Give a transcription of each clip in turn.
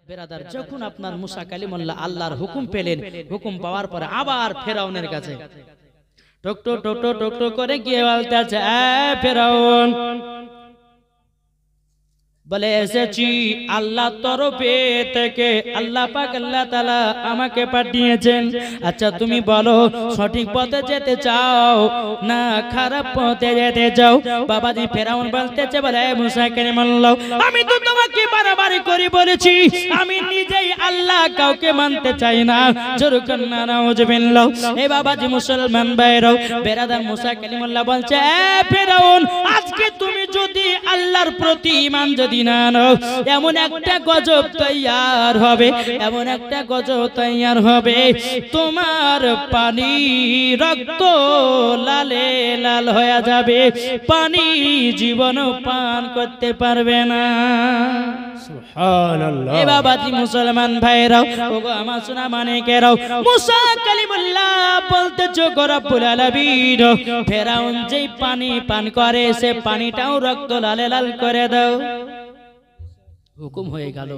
বেরাদার যখন আপনার মুসা কালিমুল্লাহ আল্লাহর হুকুম পেলেন, হুকুম পাওয়ার পরে আবার ফেরাউনের কাছে টকটো টকটো টকটো করে গিয়ে বলতেছে, ফেরাউন বলে এসেছি আল্লাহ তরফে থেকে, আল্লাহ পাক আল্লাহ তাআলা আমাকে পাঠিয়েছেন। আচ্ছা তুমি বলো সঠিক পথে যেতে চাও না খারাপ পথে যেতে চাও? বাবাজি ফেরাউন বলতেছে, বলে মুসা কালিমুল্লাহ আমি তো তোমাকে বারবারই করে বলেছি আমি নিজেই আল্লাহ, কাউকে মানতে চাই না। জোরে কন্না নাউজুবিল্লাহ। এ বাবাজি মুসলমান ভাইরাও বেরাদার মুসা কালিমুল্লাহ বলছে, ফেরাউন আজকে তুমি যদি আল্লাহর প্রতি ঈমান যদি না নাও, এমন একটা গজব তৈয়ার হবে, এমন একটা গজব তৈয়ার হবে, তোমার পানি রক্ত লালে লাল হয়ে যাবে, পানি জীবন পান করতে পারবে না। সুবহানাল্লাহ। এ বাবাজি মুসলমান ভাইরাও, ওগো আমার সোনা মানিকেরাও, মুসা কালিমুল্লাহ বলতেছো গো রব্বুল আলামিন ফেরাউন যেই পানি পান করে সে পানিটাও রক্ত লালে লাল করে দাও। হুকুম হয়ে গেল।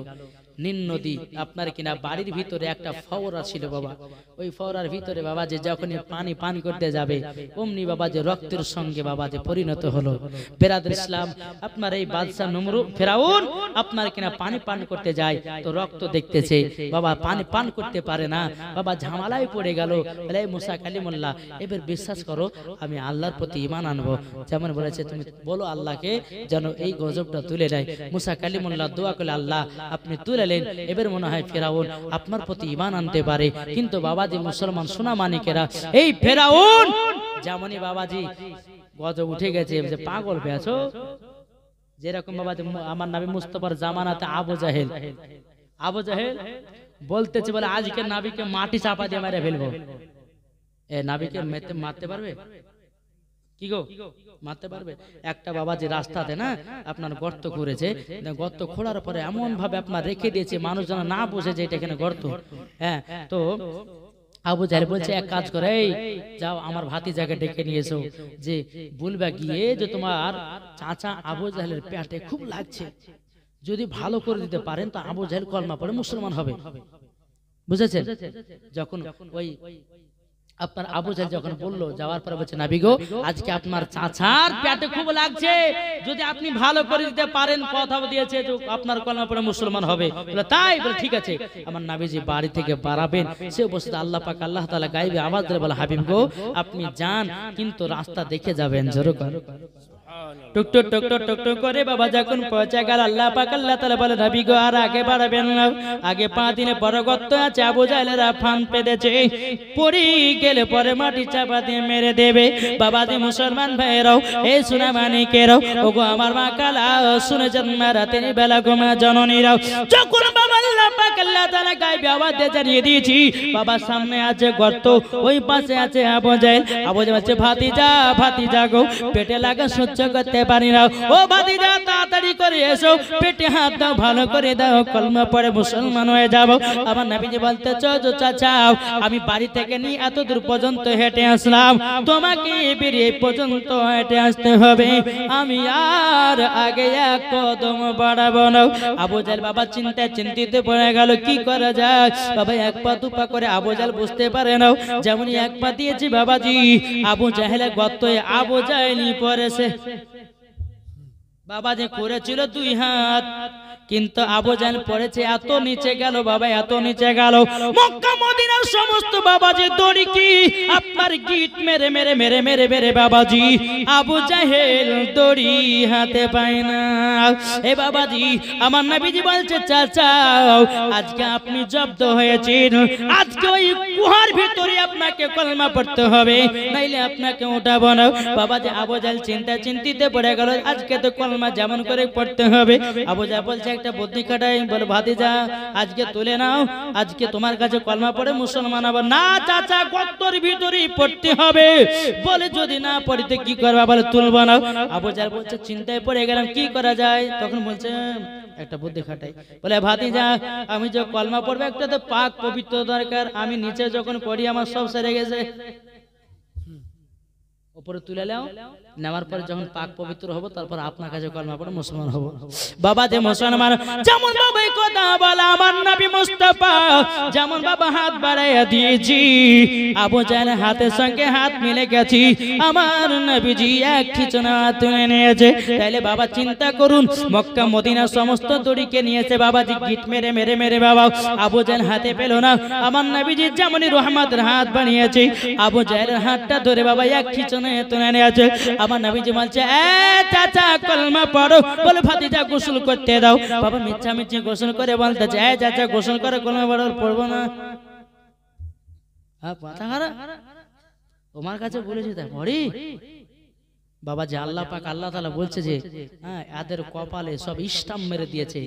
নীল নদী আপনার কিনা বাড়ির ভিতরে একটা ফওয়ারা ছিল বাবা, ওই ফওয়ারার ভিতরে বাবা যে যখন পানি পান করতে যাবে অমনি বাবা যে রক্তের সঙ্গে বাবা যে পরিণত হলো। বেরাদর ইসলাম আপনার এই বাদশা নমরুদ ফেরাউন আপনার কিনা পানি পান করতে যায় তো রক্ত দেখতেছে বাবা, পানি পান করতে পারে না বাবা, ঝামেলায় পড়ে গেল। বলে মুসা কালিমুল্লাহ এবার বিশ্বাস করো আমি আল্লাহর প্রতি ঈমান আনবো, যেমন বলেছে তুমি বলো আল্লাহকে যেন এই গজবটা তুলে নেয়। মুসা কালিমুল্লাহ দোয়া করলে আল্লাহ আপনি তুলে, এবার মনে হয় ফেরাউন আপনার প্রতি ঈমান আনতে পারে। কিন্তু বাবাজি মুসলমান সোনা মানিকেরা, এই ফেরাউন যেমনই বাবাজি গজব উঠে গেছে যে পাগল পেয়েছো, যেরকম বাবাজি আমার নবী মুস্তাফার জামানাতে আবু জাহেল বলতেছে বলে আজকে নবীকে মাটি চাপা দিয়ে মেরে ফেলবো। এ নবীকে মারতে পারবে কি গো? মারতে পারবে? একটা বাবাজি রাস্তাতে না আপনার গর্ত করেছে, গর্ত খোঁড়ার পরে এমন ভাবে আপনার রেখে দিয়েছে মানুষ যেন না বুঝে যে এটা এখানে গর্ত। হ্যাঁ, তো আবু জাহেল বলছে এক কাজ করে, এই যাও আমার ভাতিজাকে ডেকে নিয়ে এসো, যে বলবা গিয়ে যে তোমার চাচা আবু জাহেলের পেটে খুব লাগছে, যদি ভালো করে দিতে পারেন তো আবু জাহেল কলমা পড়ে মুসলমান হবে। বুঝেছেন? যখন ওই আপনার আবু জাহেল যখন বললো, যাওয়ার পরে বলছে নবী গো আজকে আপনার চাচার পেটে খুব লাগছে, যদি আপনি ভালো করে দিতে পারেন কথা দিয়েছে যে আপনার কলমা পড়ে মুসলমান হবে। বলে তাই? বলে ঠিক আছে। আমার নবীজি বাড়ি থেকে বাড়াবেন, সে বসে আল্লাহ পাক আল্লাহ তাআলা গায়েবে আওয়াজ দিয়ে বলে হাবিব গো আপনি যান কিন্তু রাস্তা দেখে যাবেন। জোরে করে টুকটুক টুকটুক টুকটুক করে বাবা যখন পৌঁছে গেল আল্লাহ পাক আল্লাহ তাআলা বলে নবী গো আর আগে বাড়াবেন না, আগে 5 দিনে বড় গর্ত আছে, আবু জাহেলেরা ফান পেতেছে, পড়ে গেলে পরে মাটি চাপা দিয়ে মেরে দেবে। বাবাজি মুসলমান ভাইরাও এই সোনা মানিকেরাও, ওগো আমার মা কালা শুনেছেন মা রাতের বেলা ঘুমা জননীরাও, যখন বাবা আল্লাহ পাক আল্লাহ তাআলা গায়েবে আওয়াজ দিয়ে জানিয়ে দিয়েছি বাবা সামনে আছে গর্ত, ওই পাশে আছে আবু জাহেল। আবু জাহেল বলছে ভাতিজা গো পেটে লাগা সহ্য করতে পারি না, ও ভাতিজা তাড়াতাড়ি করে এসো, পেটে হাত দাও ভালো করে দাও, কলমা পড়ে মুসলমান হয়ে যাব। আমার নবীজি বলতে চাচা আমি বাড়ি থেকে নিয়ে এত দূর পর্যন্ত হেঁটে আসলাম, তোমাকে বেরিয়ে পর্যন্ত হেঁটে আসতে হবে, আমি আর আগে এক কদম বাড়াবো না। আবু জাহেল বাবা চিন্তিত পড়ে গেল, কি করা যায় বাবা? এক পা দুপা করে আবু জাহেল বুঝতে পারে না, যেমনই এক পা দিয়েছি বাবাজি আবু জাহেলের গর্তে আবু জাহেলই পড়েছে। বাবা যে করেছিল 2 হাত, কিন্তু আবু জাহেল পড়েছে এত নিচে গেল বাবা, এত নিচে গেল মক্কা মদিনার সমস্ত বাবাজি দড়ি কি আপনার গিট মেরে মেরে মেরে মেরে মেরে বাবাজি আবু জাহেল দড়ি হাতে পায় না। এ বাবাজি আমার নবীজি বলছে চাচা আজকে আপনি জব্দ হয়েছেন, আজকে ওই গুহার ভিতরে আপনাকে কলমা পড়তে হবে, নাইলে আপনাকে উঠাবো না। বাবাজি আবু জাহেল চিন্তিতে পড়ে গেল, আজকে তো কলমা যেমন করে পড়তে হবে। আবু জাহেল বলছে একটা বুদ্ধি খাটাই, বলে ভাতিজা আজকে তুলে নাও, আজকে তোমার কাছে কলমা পড়ে মুসলমান হবে। না চাচা গর্তের ভিতরেই পড়তে হবে। বলে যদি না পড়িতে কি করবা? বলে তুলবা না। আবু জাহেল বলছে চিন্তায় পড়ে গেলাম, কি করা যায়? তখন বলছে একটা বুদ্ধি খাটাই, বলে ভাতিজা আমি যে কলমা পড়বে একটা তো পাক পবিত্র দরকার, আমি নিচে যখন পড়ি আমার সব সেরে গেছে, উপরে তুলে নাও, নেওয়ার পরে যখন পাক পবিত্র হবো তারপর আপনার কাছে কলমা পড়ে মুসলমান হবো। বাবা যে মুসলমান যেমন বাবা কথা বলা আমার মুস্তাফা যেমন বাবা হাত বাড়াইয়া দিয়েছি, আবু জাহেল হাতের সঙ্গে হাত মিলে গেছি, আমার নবীজি এক খিচুনা তুলে নিয়েছে। তাইলে বাবা চিন্তা করুন, মক্কা মদিনা সমস্ত দড়িকে নিয়েছে বাবাজি গিট মেরে মেরে মেরে বাবা আবু জাহেল হাতে পেল না। আমার নবীজি যেমনই রহমতের হাত বানিয়েছে, আবু জাহেলের হাতটা ধরে বাবা এক খিচুনে তুলে নিয়েছে। আমার নবীজি বলছে, এ চাচা কলমা পড়ো, বলে ভাতিজা গোসল করতে দাও। বাবা মিচ্ছামিচ্ছি গোসল করে বলতেছে, এ চাচা গোসল করে কলমা পড়ো, পড়বো না। তোমার কাছে বলেছি তাই পড়ি। বাবা যে আল্লাহ পাক আল্লাহ তাআলা বলছে যে এদের কপালে সব স্টাম্প মেরে দিয়েছে,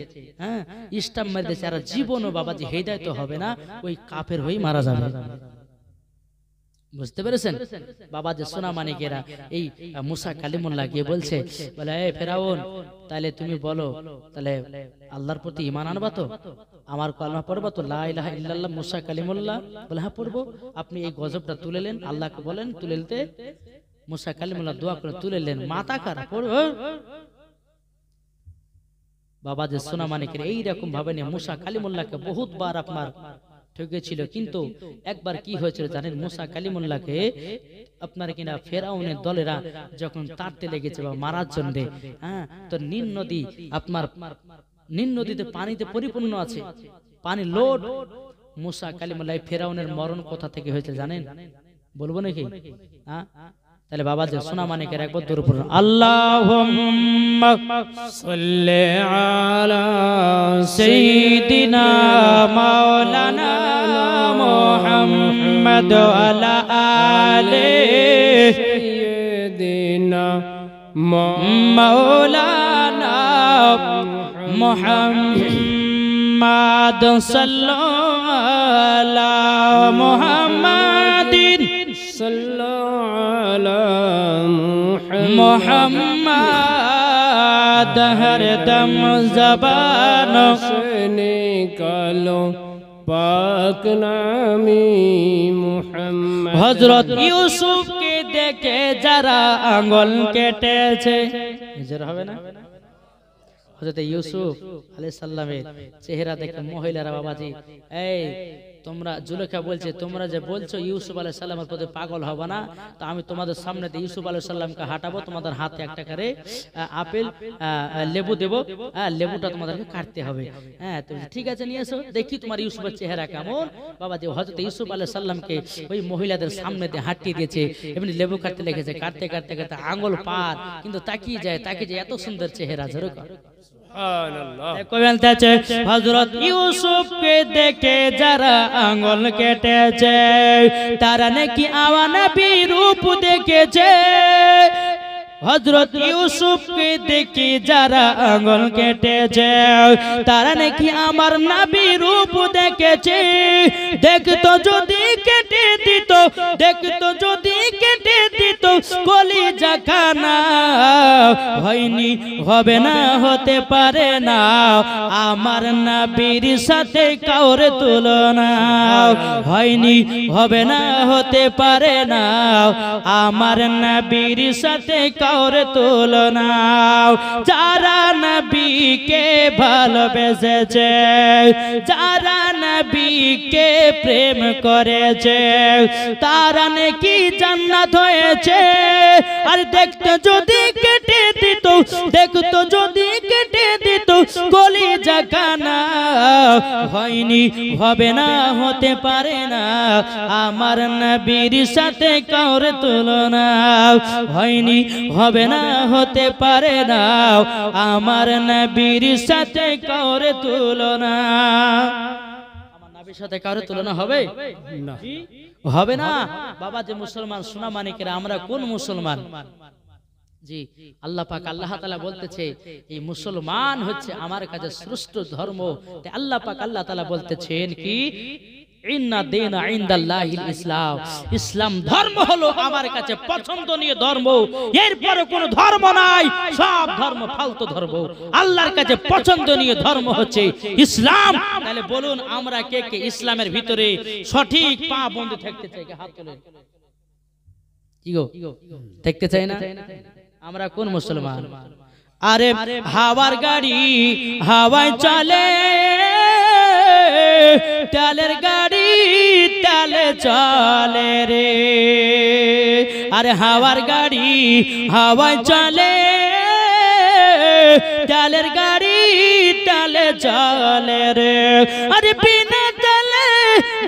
স্টাম্প মেরে দিয়েছে, আর জীবনও বাবাজি হেদায়েত হবে না, ওই কাফের হয়ে মারা যাবে। বুঝতে পেরেছেন? বাবা যে সোনা মানিকেরা এই মুসা কালিমুল্লাহ গিয়ে বলছে, বলে এ ফেরাউন, তাহলে তুমি বলো, তাহলে আল্লাহর প্রতি ঈমান আনবা তো, আমার কলমা পড়বা তো, লা ইলাহা ইল্লাল্লাহ মুসা কালিমুল্লাহ? বলে হ্যাঁ পড়বো। আপনি এই গজবটা তুলেলেন, আল্লাহকে বলেন তুলে নিতে। মুসা কালিমুল্লাহ দোয়া করে তুলেলেন, মাথা খারাপ পড়বো। বাবা যে সোনা মানিকের এইরকম ভাবে নিয়ে মুসা কালিমুল্লাহকে বহুতবার আপনার ঠকেছিল, কিন্তু একবার কি হয়েছিল জানেন? মুসা কালিমুল্লাহকে আপনার কিনা ফেরাউনের দলেরা যখন তাড়তে লেগেছে বা মারার জন্য, তো নীল নদী আপনার নীল নদীতে পানিতে পরিপূর্ণ আছে, পানি লোড। মুসা কালিমুল্লাহ ফেরাউনের মরণ কোথা থেকে হয়েছে জানেন? বলবো নাকি? তাহলে বাবা যে সোনা মানিকের একবার দূর পড়ুন, আল্লাহুম্মা সাল্লি আলা সাইয়্যিদিনা মাওলানা মুহাম্মদ ওয়া আলি সাইয়্যিদিনা মাওলানা মুহাম্মদ সাল্লাল্লাহু আলা মুহাম্মাদিন মোহাম্মদ হরদম জবান से निकालो पाक नामी मुहम्मद। হযরত ইউসুফকে দেখে যারা আঙ্গুল কেটেছে, হিজর হবে না? হযরত ইউসুফ আলাইহিস সালামের চেহারা দেখে মহিলারা বাবাজি, এই তোমরা, জুলেখা বলছে, তোমরা যে বলছো ইউসুফ আলাইহিস সালামের প্রতি পাগল হবে না, তো আমি তোমাদের সামনে ইউসুফ আলাইহিস সালামকে হাঁটাবো, তোমাদের হাতে একটা করে আপেল লেবু দেব, লেবুটা তোমাদেরকে কাটতে হবে। তো ঠিক আছে নিয়ে এসো, দেখি তোমার ইউসুফের চেহারা কেমন। বাবা যে হযরত ইউসুফ আলাইহিস সালামকে ওই মহিলাদের সামনে দিয়ে হাঁটিয়ে দিয়েছে, এমনি লেবু কাটতে লেগেছে, কাটতে কাটতে কাটতে আঙ্গুল পার, কিন্তু তাকিয়ে যায় এত সুন্দর চেহারা। জোরে হযরত ইউসুফকে দেখে যারা আঙ্গুল কেটেছে, তারা নাকি আমার নবীর রূপ দেখেছে। হযরত ইউসুফকে দেখে যারা আঙ্গুল কেটেছে, তারা নাকি আমার নবীর রূপ দেখেছে। দেখতো যদি কেটে দিত, দেখতো যদি কেটে দিত কলিজা খানা, হয়নি হবে না, হতে পারে না আমার নবীর সাথে কাউরে তুলনা, হয়নি হবে না, হতে পারে না আমার নবীর সাথে কাউরে তুলনা। যারা নবীকে ভালোবেসেছে, যারা নবীকে প্রেম করেছে, তারা নাকি জান্নাত হয়েছে। আর দেখতে যদি কেটে দিত, দেখতো যদি কেটে দিত কলিজা খানা, হয়নি হবে না, হতে পারে না আমার নবীর সাথে কাউরে তুলনা, হয়নি হবে না, হতে পারে না আমার নবীর সাথে কাউরে তুলনা। আমার নবীর সাথে কাউরে তুলনা হবে না, হবে না। বাবা যে মুসলমান সোনা মানিকেরা, আমরা কোন মুসলমান? জি আল্লাহ পাক আল্লাহ তাআলা বলতেছে, এই মুসলমান হচ্ছে আমার কাছে শ্রেষ্ঠ ধর্ম। তাই আল্লাহ পাক আল্লাহ তাআলা বলতেছেন কি, ইন্না দীনা ইনদাল্লাহিল ইসলাম, ইসলাম ধর্ম হলো আমার কাছে পছন্দনীয় ধর্ম, এরপরে কোনো ধর্ম নাই, সব ধর্ম ফালতু ধর্ম। আল্লাহর কাছে পছন্দনীয় ধর্ম হচ্ছে ইসলাম। তাহলে বলুন আমরা কে কে ইসলামের ভিতরে সঠিক পা বন্ধ থাকতে চাই? হাত তোলেন। কি গো দেখতে চাই না? আমরা কোন মুসলমান? আরে হাওয়ার গাড়ি হাওয়ায় চলে, তেলের গাড়ি তেলে চলে রে, আরে হাওয়ার গাড়ি হাওয়ায় চলে, তেলের গাড়ি তেলে চলে রে, আরে বিনা তেলে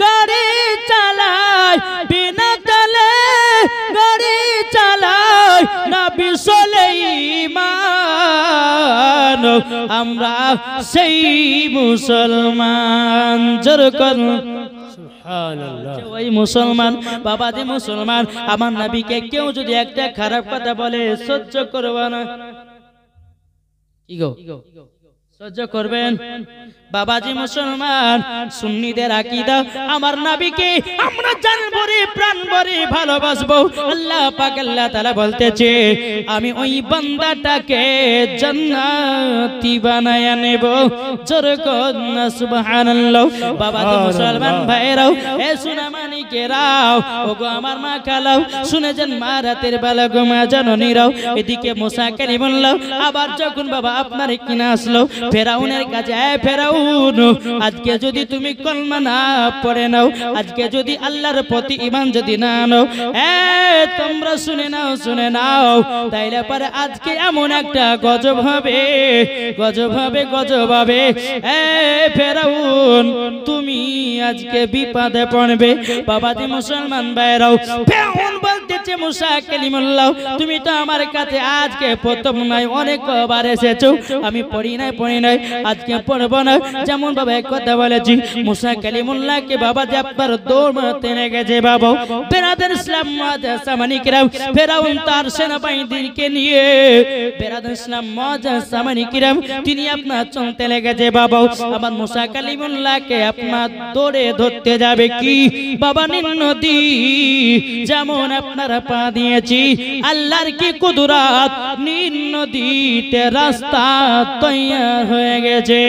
গাড়ি চালায়, বিনা তেলে গাড়ি চালায় নবী সুলাইমান, আমরা সেই মুসলমান। জোর করুন সুবহানাল্লাহ। ওই মুসলমান বাবাজি মুসলমান, আমার নবীকে কেউ যদি একটা খারাপ কথা বলে সহ্য করব না, কি গো সহ্য করবেন? বাবাজি মুসলমান, সুন্নিদের আকীদা আমার নবীকে আমরা জান ভরে প্রাণ ভরে ভালোবাসবো। আল্লাহ পাক আল্লাহ তাআলা বলতেছে আমি ওই বান্দাটাকে জান্নাতি বানায়া নেব। জোরে কন্না সুবহানাল্লাহ। বাবাজি মুসলমান ভাইরাও, এ সুনামানিকেরাও, ওগো আমার মা খালাও, শুনে যান মা রাতের বেলা গো মা জননীরাও, এদিকে মুসা কালিমুল্লাহ আবার যখন বাবা আপনার কিনা আসলো ফেরাউনের কাছে, ফেরাউন আজকে যদি তুমি কলমা না পড়ে নাও, আজকে যদি আল্লাহর প্রতি ঈমান যদি না আনো, তোমরা শুনে নাও শুনে নাও, তাইলে পরে আজকে এমন একটা গজব হবে, গজব হবে, গজব হবে। ফেরাউন তুমি আজকে বিপদে পড়বে। বাবাজি মুসলমান ভাইরাও, ফেরাউন বলতেছে মুসা কালিমুল্লাহ তুমি তো আমার কাছে আজকে প্রথম নাই, অনেকবার এসেছো, আমি পড়ি নাই আজকে পড়বো না। যেমন বাবা এক কথা বলেছি, মুসা কালিমুল্লাহকে বাবা যে আপনার দৌড় মারতে লেগেছে বাবা। বেরাদার ইসলাম সামানিকরাম, ফেরাউন তার সেনাবাহিনীকে নিয়ে, বেরাদার ইসলাম সামানিকরাম তিনি আপনার চলতে লেগেছে বাবা। আমার মুসা কালিমুল্লাহকে আপনার দৌড়ে ধরতে যাবে কি বাবা নীল নদী যেমন আপনারা পা দিয়েছি, আল্লাহর কি কুদরত, নীল নদীতে রাস্তা তৈয়ার হয়ে গেছে।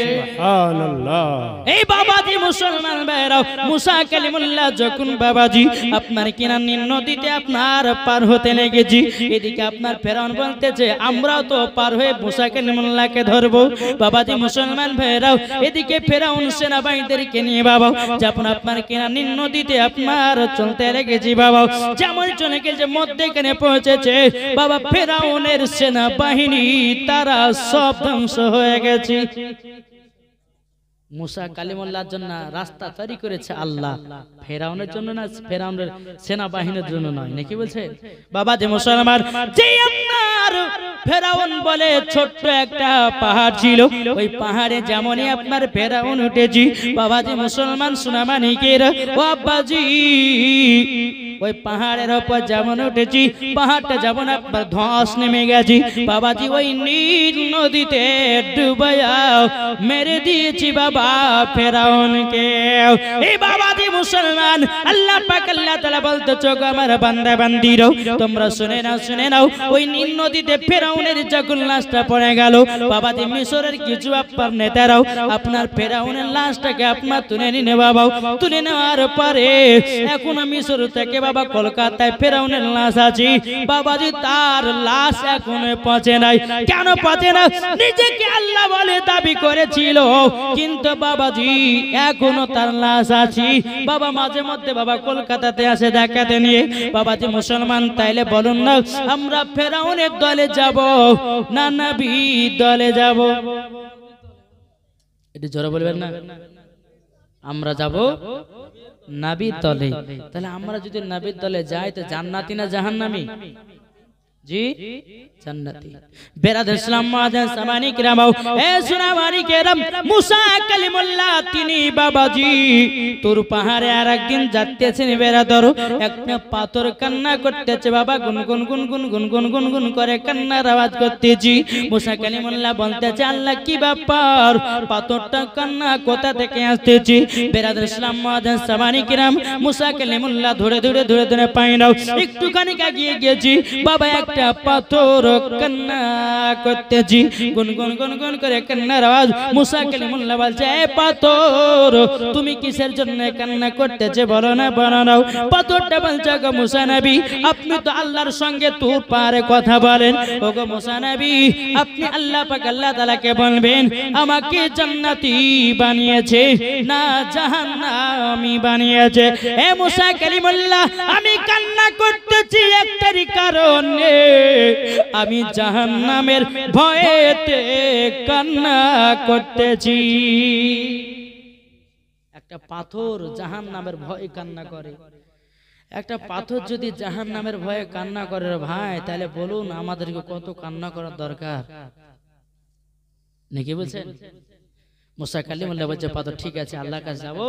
সুবহানাল্লাহ। এই বাবাজি মুসলমান ভাইরাও, মুসা কালিমুল্লাহ যখন বাবাজি আপনার কিনা নীল নদীতে আপনার পার হতে লেগেছি, এদিকে আপনার ফেরাউন বলতেছে আমরাও তো পার হয়ে মুসা কালিমুল্লাহকে ধরবো। বাবাজি মুসলমান ভাইরাও, এদিকে ফেরাউন সেনাবাহিনীদেরকে নিয়ে বাবা যখন আপনার কিনা নীল নদীতে আপনার চলতে লেগেছি বাবা, যেমন চলে গেছে মধ্যেখানে পৌঁছেছে বাবা, ফেরাউনের সেনাবাহিনী তারা সব ধ্বংস হয়ে গেছে। মুসা কালিমুল্লাহর জন্য রাস্তা তৈরি করেছে আল্লাহ, ফেরাউনের জন্য না, ফেরাউনের সেনাবাহিনীর জন্য নয়, নাকি বলছে বাবা যে মুসলমান। যে আপনার ফেরাউন বলে ছোট্ট একটা পাহাড় ছিল, ওই পাহাড়ে যেমনই আপনার ফেরাউন উঠেছি বাবা যে মুসলমান সুনামানিকের ও আব্বাজি, ওই পাহাড়ের উপর যেমন উঠেছি পাহাড়টা যেমন আপনার ধস নেমে গেছি বাবাজি, ওই নীল নদীতে ডুবাইয়া মেরে দিয়েছি বাবা ফেরাউনকে। এই বাবাজি মুসলমান, আল্লাহ পাক আল্লাহ তাআলা বলতেছে গো আমার বান্দা বান্দিরও তোমরা শুনে নাও, ওই নীল নদীতে ফেরাউনের যখন লাশটা পড়ে গেল বাবাজি, মিশরের কিছু আপনার নেতারাও আপনার ফেরাউনের লাশটাকে আপনার তুলে নিয়ে বাবা, তুলে নেওয়ার পরে এখন মিশর থেকে বাবা কলকাতায় ফেরাউনের লাশ আছে বাবাজি, তার লাশ এখনো পৌঁছে নাই। কেন পৌঁছে না? নিজেকে আল্লাহ বলে দাবি করেছিল, কিন্তু বাবাজি এখনো তার লাশ আছে বাবা। মাঝে মধ্যে বাবা কলকাতাতে আসে দেখাতে নিয়ে বাবাজি মুসলমান, তাইলে বলুন না আমরা ফেরাউনের দলে যাব না নবী দলে যাব? এটা জোরে বলবেন না, আমরা যাব নবীর দলে। তাহলে আমরা যদি নবীর দলে যাই তো জান্নাতি না জাহান্নামী? জি জান্নাতি। বেরাদার ইসলাম মাদান সামানি কিরামাও, এ সুনামানি কেরাম, মুসা কালিমুল্লাহ তিনি বাবাজি তোর পাহাড়ে আরেকদিন যাচ্ছেন বেরাদার, একটা পাথর কান্না করতেছে বাবা, গুনগুন গুনগুন গুনগুন গুনগুন করে কান্নার আওয়াজ করতেছি। মুসা কালিমুল্লাহ বলতেছে আল্লাহ কি ব্যাপার, পাথরটা কান্না কোথা থেকে আসতেছি? বেরাদার ইসলাম মাদান সামানি কিরাম, মুসা কালিমুল্লাহ ধরে ধরে ধরে ধরে পাই নাও, একটুখানি এগিয়ে গেছি বাবা, এক একটা পাথর কান্না করতেছি, গুনগুন গুনগুন করে কান্নার আওয়াজ। মুসা কালিমুল্লাহ বলছে, এ পাথর তুমি কিসের জন্য কান্না করতেছে বলো না, বলো না। পাথরটা বলছে, গো মুসা নবী আপনি তো আল্লাহর সঙ্গে তুর পারে কথা বলেন, ও গো মুসা নবী আপনি আল্লাহ পাক আল্লাহ তাআলাকে বলবেন আমাকে জান্নাতি বানিয়েছে না জাহান্নামী বানিয়েছে। এ মুসা কালিমুল্লাহ আমি কান্না করতেছি একটারই কারণে, আমি জাহান্নামের ভয়েতে কান্না করতেছি। একটা পাথর জাহান্নামের ভয়ে কান্না করে। একটা পাথর যদি জাহান্নামের ভয়ে কান্না করে ভাই, তাহলে বলুন আমাদেরকে কত কান্না করার দরকার নাকি বলছেন? মুসা কালিমুল্লাহ বলছে, পাথর ঠিক আছে আল্লাহর কাছে যাবো,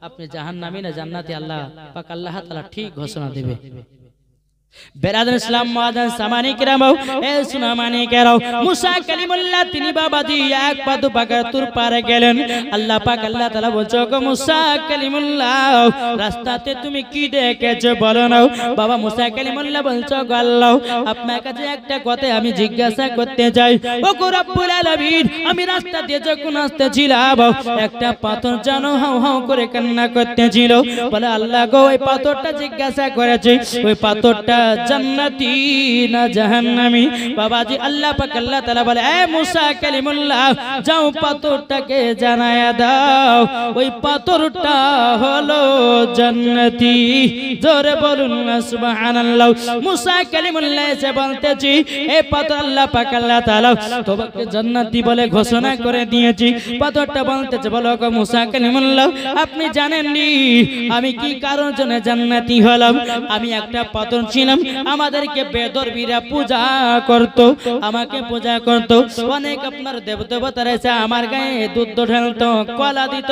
আপনি জাহান্নামী না জান্নাতি আল্লাহ পাক আল্লাহ তাআলা ঠিক ঘোষণা দেবে। বেরাদার ইসলাম মুআজ্জাজ সামানি কিরাম এ সুনামানি কেরাও, মুসা কালিমুল্লাহ তিনি বাবাজি এক পা দু পা তুর পারে গেলেন। আল্লাহ পাক আল্লাহ তাআলা বলছে, গো মুসা কালিমুল্লাহ রাস্তাতে তুমি কি দেখেছো বলো না। বাবা মুসা কালিমুল্লাহ বলছো, গো আল্লাহ আপনার কাছে একটা কথা আমি জিজ্ঞাসা করতে চাই। ও গো রব্বুল আলামিন আমি রাস্তাতে যখন আসতেছিলাম একটা পাথর যেন হাউ হাউ করে কান্না করতেছিল। বলে আল্লাহ গো ওই পাথরটা জিজ্ঞাসা করেছে ওই পাথরটা জান্নাতি না জাহান্নামী। বাবাজি আল্লাহ পাক আল্লাহ তাআলা বলে, এ মুসা কালিমুল্লাহ যাও পাথরটাকে জানায়া দাও ওই পাথরটা হলো জান্নাতি। জোরে বলুন না সুবহানাল্লাহ। মুসা কালিমুল্লাহ এসে বলতেছি, এই পাথর আল্লাহ পাক আল্লাহ তাআলা তোমাকে জান্নাতি বলে ঘোষণা করে দিয়েছি। পাথরটা বলতেছে, বলো গো মুসা কালিমুল্লাহ আপনি জানেননি আমি কি কারণ জন্য জান্নাতি হলাম? আমি একটা পাথর ছিলাম, আমাদেরকে বেদরবিরা পূজা করত, আমাকে পূজা করত। অনেক আপনার দেবদেবতারা এসে আমার গায়ে দুধ ঢালতো, কলা দিত।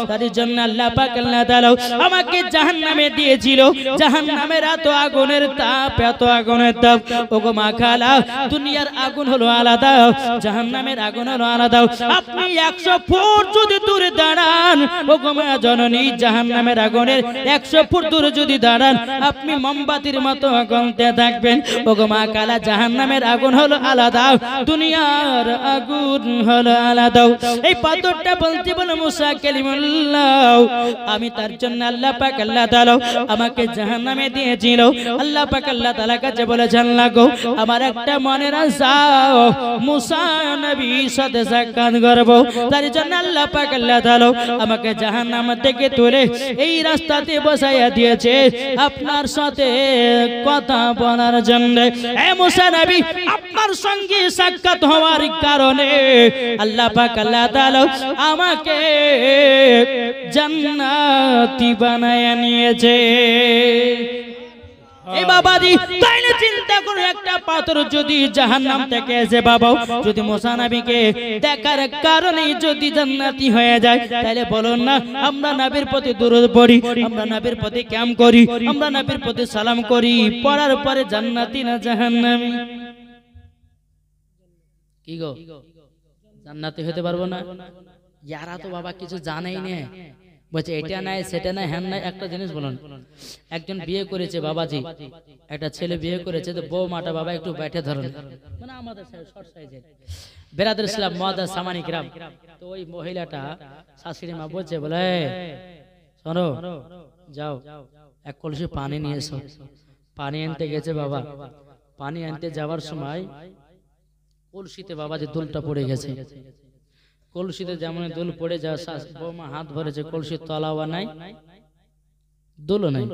তার জন্য আল্লাহ পাক আল্লাহ তাআলা আমাকে জাহান্নামে দিয়েছিল। জাহান্নামের এত আগুনের তাপ, এত আগুনের তাপ। ওগো মা খালা দুনিয়ার আগুন হলো আলাদা, জাহান্নামের আগুন হলো আলাদা। আপনি 100 ফুট যদি দূরে দাঁড়ান ওগো মা জননী, জাহান্নামের আগুনের 100 ফুট দূরে যদি দাঁড়ান আপনি মোমবাতির মতো গলতে থাকবেন। ওগো মা কালা জাহান্নামের আগুন হলো আলাদা, দুনিয়ার আগুন হলো আলাদা। এই পাথরটা বলতে বলে মুসা কালিমুল্লাহ আমি তার জন্য আল্লাহ পাক আল্লাহ তাআলা আমাকে জাহান্নামে দিয়েছিল। আল্লাহ পাক আল্লাহ তাআলা কাছে বলেছেন, লাগো আমার একটা মনের আশা মুসা নবীর সাথে সাক্ষাৎ করব। তার জন্য আল্লাহ পাক আল্লাহ তাআলা আমাকে জাহান্নাম থেকে তুলে এই রাস্তাতে বসাইয়া দিয়েছে আপনার সাথে কথা বলার জন্য। এ মুসা নবী আপনার সঙ্গে সাক্ষাৎ হওয়ার কারণে আল্লাহ পাক আল্লাহ তাআলা আমাকে জান্নাতি বানায় নিয়েছে। এই বাবাজি তাইলে চিন্তা করুন, একটা পাথর যদি জাহান্নাম থেকে এসে বাবা যদি মুসা নবীকে দেখার কারণে যদি জান্নাতি হয়ে যায়, তাহলে বলুন না আমরা নবীর প্রতি দরুদ পড়ি, আমরা নবীর প্রতি ক্যাম করি, আমরা নবীর প্রতি সালাম করি, পড়ার পরে জান্নাতি না জাহান্নামী? কি গো জান্নাতি হতে পারবো না? ইয়ারা তো বাবা কিছু জানেই না, বলছে এটা নাই সেটা নাই হ্যান নাই। একটা জিনিস বলুন, একজন বিয়ে করেছে বাবাজি, একটা ছেলে বিয়ে করেছে, তো বউ মাটা বাবা একটু বাইঠে ধরেন, মানে আমাদের শর্ট সাইজের বেরাদার ইসলাম মুআজ্জাজ সামানি কিরাম। তো ওই মহিলাটা শাশুড়ি মা বলছে, বলে শোনো যাও এক কলসি পানি নিয়ে এসো। পানি আনতে গেছে বাবা, পানি আনতে যাওয়ার সময় কলসিতে বাবাজি দুলটা পড়ে গেছে। কলসিতে যেমন দুল পড়ে যাওয়া, বৌমা হাত ভরেছে, কলসির তলাওয়া নাই, দুলও নাই।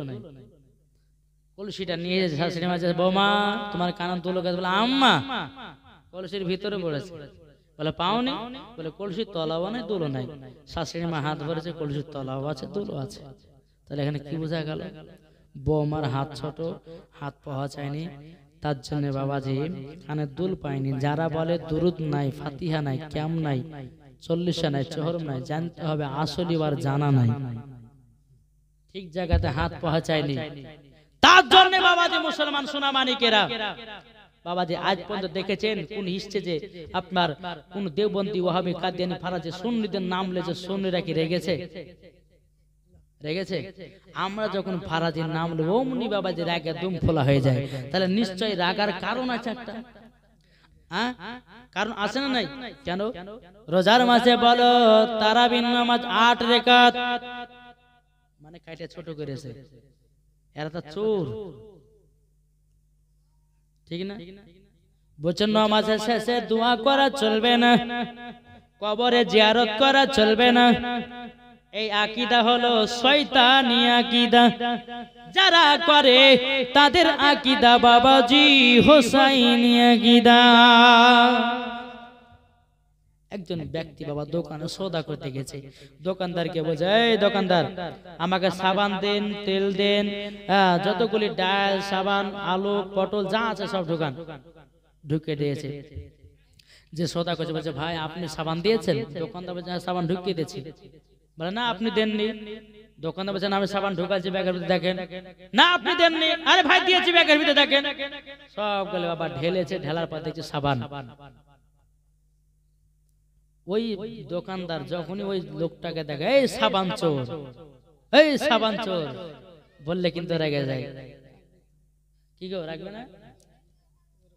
কলসিটা নিয়ে যাচ্ছে, শাশুড়ি মা বলছে, বৌমা তোমার কানের দুল গেছে। বলে আম্মা কলসির ভিতরে পড়েছে। বলে পাওনি? বলে কলসির তলাওয়া নাই, দুলও নাই। শাশুড়ি মা হাত ভরেছে, কলসির তলাও আছে, দুলও আছে। তাহলে এখানে কি বোঝা গেল? বৌমার হাত ছোট, হাত পাওয়া চায়নি, তার জন্য বাবাজি কানের দুল পায়নি। যারা বলে দুরুদ নাই, ফাতিহা নাই, ক্যাম নাই, 40 নাই, চহরম নাই, জানতে হবে আসলি আর জানা নাই, ঠিক জায়গাতে হাত পৌঁছায়নি। তার জন্য বাবাজি মুসলমান সোনা মানিকেরা বাবাজি আজ পর্যন্ত দেখেছেন কোন হিস্ট্রিতে আপনার কোন দেওবন্দি ওয়াহাবি কাদিয়ানি ফারাজি সুন্নিদের নাম লেছে সুন্নিরা কি রেগেছে? রেগেছে? আমরা যখন ফারাজির নাম নেব অমনি বাবাজি রাগে দুম ফোলা হয়ে যায়, তাহলে নিশ্চয়ই রাগার কারণ আছে একটা, কারণ আছে না নাই? কেন? রোজার মাসে বলো তারাবির নামাজ 8 রাকাত, মানে কাইটা ছোট করেছে, এরা তো চোর, ঠিক না? বচন নামাজের শেষে দোয়া করা চলবে না, কবরে জিয়ারত করা চলবে না। এই আকীদা হলো শয়তানি আকীদা, যারা করে তাদের আকীদা বাবাজি হোসাইনি আকীদা। একজন ব্যক্তি বাবা দোকানে সওদা করতে গেছে, দোকানদারকে বলছে, এই দোকানদার আমাকে সাবান দেন, তেল দেন, যতগুলি ডাল, সাবান, আলু, পটল যা আছে সব ঢুকে দিয়েছে। যে সওদা করছে বলছে, ভাই আপনি সাবান দিয়েছেন? দোকানদার বলছে, সাবান ঢুকিয়ে দিয়েছি। বলে, না আপনি দেননি। দোকানদার বলছেন, আমি সাবান ঢুকাচ্ছি ব্যাগের ভিতরে, দেখেন। না আপনি দেননি। আরে ভাই দিয়েছি ব্যাগের ভিতরে, দেখেন। সবগুলো বাবা ঢেলেছে, ঢেলার পর দেখছে সাবান। ওই দোকানদার যখনই ওই লোকটাকে দেখে, এই সাবান চোর, এই সাবান চোর বললে কিন্তু রেগে যায়। কি গো, রাখবে না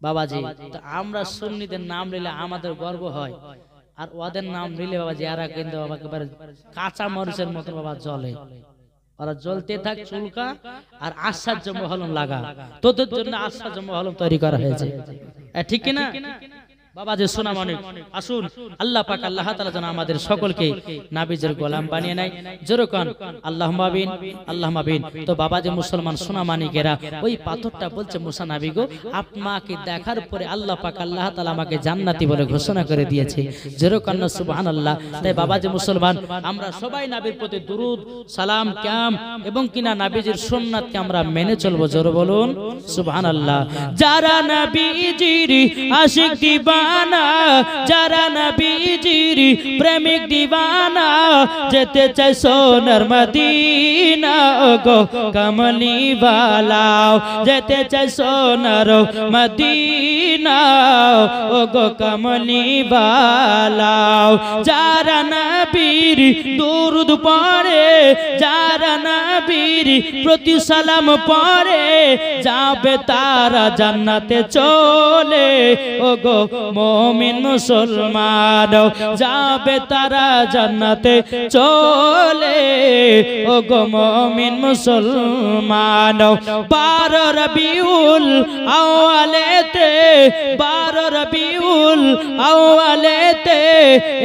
বাবাজি? তো আমরা সুন্নিদের নাম নিলে আমাদের গর্ব হয়, আর ওদের নাম নিলে বাবাজি এরা কিন্তু একেবারে কাঁচা মরিচের মতো বাবা জ্বলে। ওরা জ্বলতে থাক চুলকা, আর আশ্চর্য মহলম লাগা, তোদের জন্য আশ্চর্য মহলম তৈরি করা হয়েছে, ঠিক কিনা বাবাজি? শোনা মানিক, আসুন আল্লাহ পাক আল্লাহ তাআলা যেন আমাদের সকলকে নবীজির গোলাম বানিয়ে নেয়। যেরকম আল্লাহুম্মা আমিন, আল্লাহুম্মা আমিন। তো বাবাজি মুসলমান সোনা মানিকেরা, ওই পাথরটা বলছে, মুসা নবী গো, আপনাকে দেখার পরে আল্লাহ পাক আল্লাহ তাআলা আমাকে জান্নাতি বলে ঘোষণা করে দিয়েছে। যেরকম সুবহানাল্লাহ। তাই বাবাজি মুসলমান, আমরা সবাই নবীর প্রতি দুরূদ সালাম কাম এবং কিনা নবীজির সুন্নাতকে আমরা মেনে চলবো। জোরে বলুন সুবহানাল্লাহ। যারা নবীজির আশিক দিবা, যারা নবীজির প্রেমিক দিওয়ানা, যেতে চায় সোনার মদিনা গো কমলি ওয়ালা, যেতে চায় সোনার মদিনা ও গো কমলি ওয়ালা। যারা নবীর দুরূদ পড়ে, যারা নবীর প্রতি সালাম পড়ে, যাবে তারা জান্নাতে চলে ও গো মুমিন মুসলমান, যাবে তারা জান্নাতে চলে ও গো মুমিন মুসলমান। 12 রবিউল আউয়ালেতে, 12 রবিউল আউয়ালেতে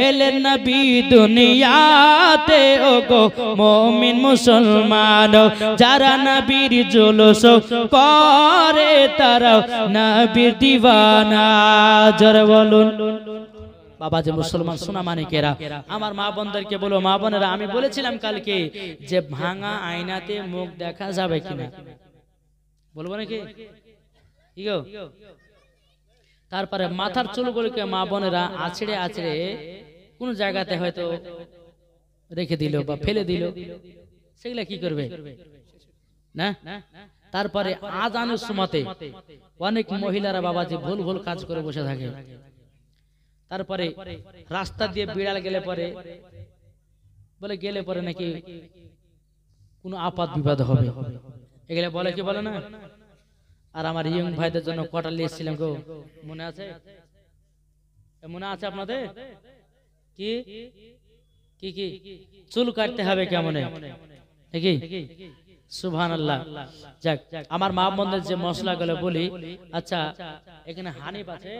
এলেন নবী দুনিয়াতে ও গো মুমিন মুসলমান। যারা নবীর জুলুস করে তারা নবীর দিওয়ানা। জোরে বলুন বাবাজি মুসলমান সোনা মানিকেরা, আমার মা বোনদেরকে বলো, মা বোনেরা, আমি বলেছিলাম কালকে যে ভাঙা আয়নাতে মুখ দেখা যাবে কিনা, বলবো নাকি? কি গো? তারপরে মাথার চুলগুলোকে মা বোনেরা আছড়ে আছড়ে কোন জায়গাতে হয়তো রেখে দিল বা ফেলে দিল, সেগুলা কি করবে না? তারপরে আজানের সময়তে অনেক মহিলারা বাবাজি ভুল ভুল কাজ করে বসে থাকে। তারপরে রাস্তা দিয়ে বিড়াল গেলে পরে বলে, গেলে পরে নাকি কোনো আপাত বিপদ হবে, এগুলা বলে কি বলে না? আর আমার ইয়ং ভাইদের জন্য কটা লিয়েছিলাম গো, মনে আছে? মনে আছে আপনাদের? কি কি কি চুল কাটতে হবে কেমনে, নাকি? সুবহানাল্লাহ। যাক, আমার মা বোনদের যে মশলাগুলো বলি, আচ্ছা এখানে হানিফ আছে,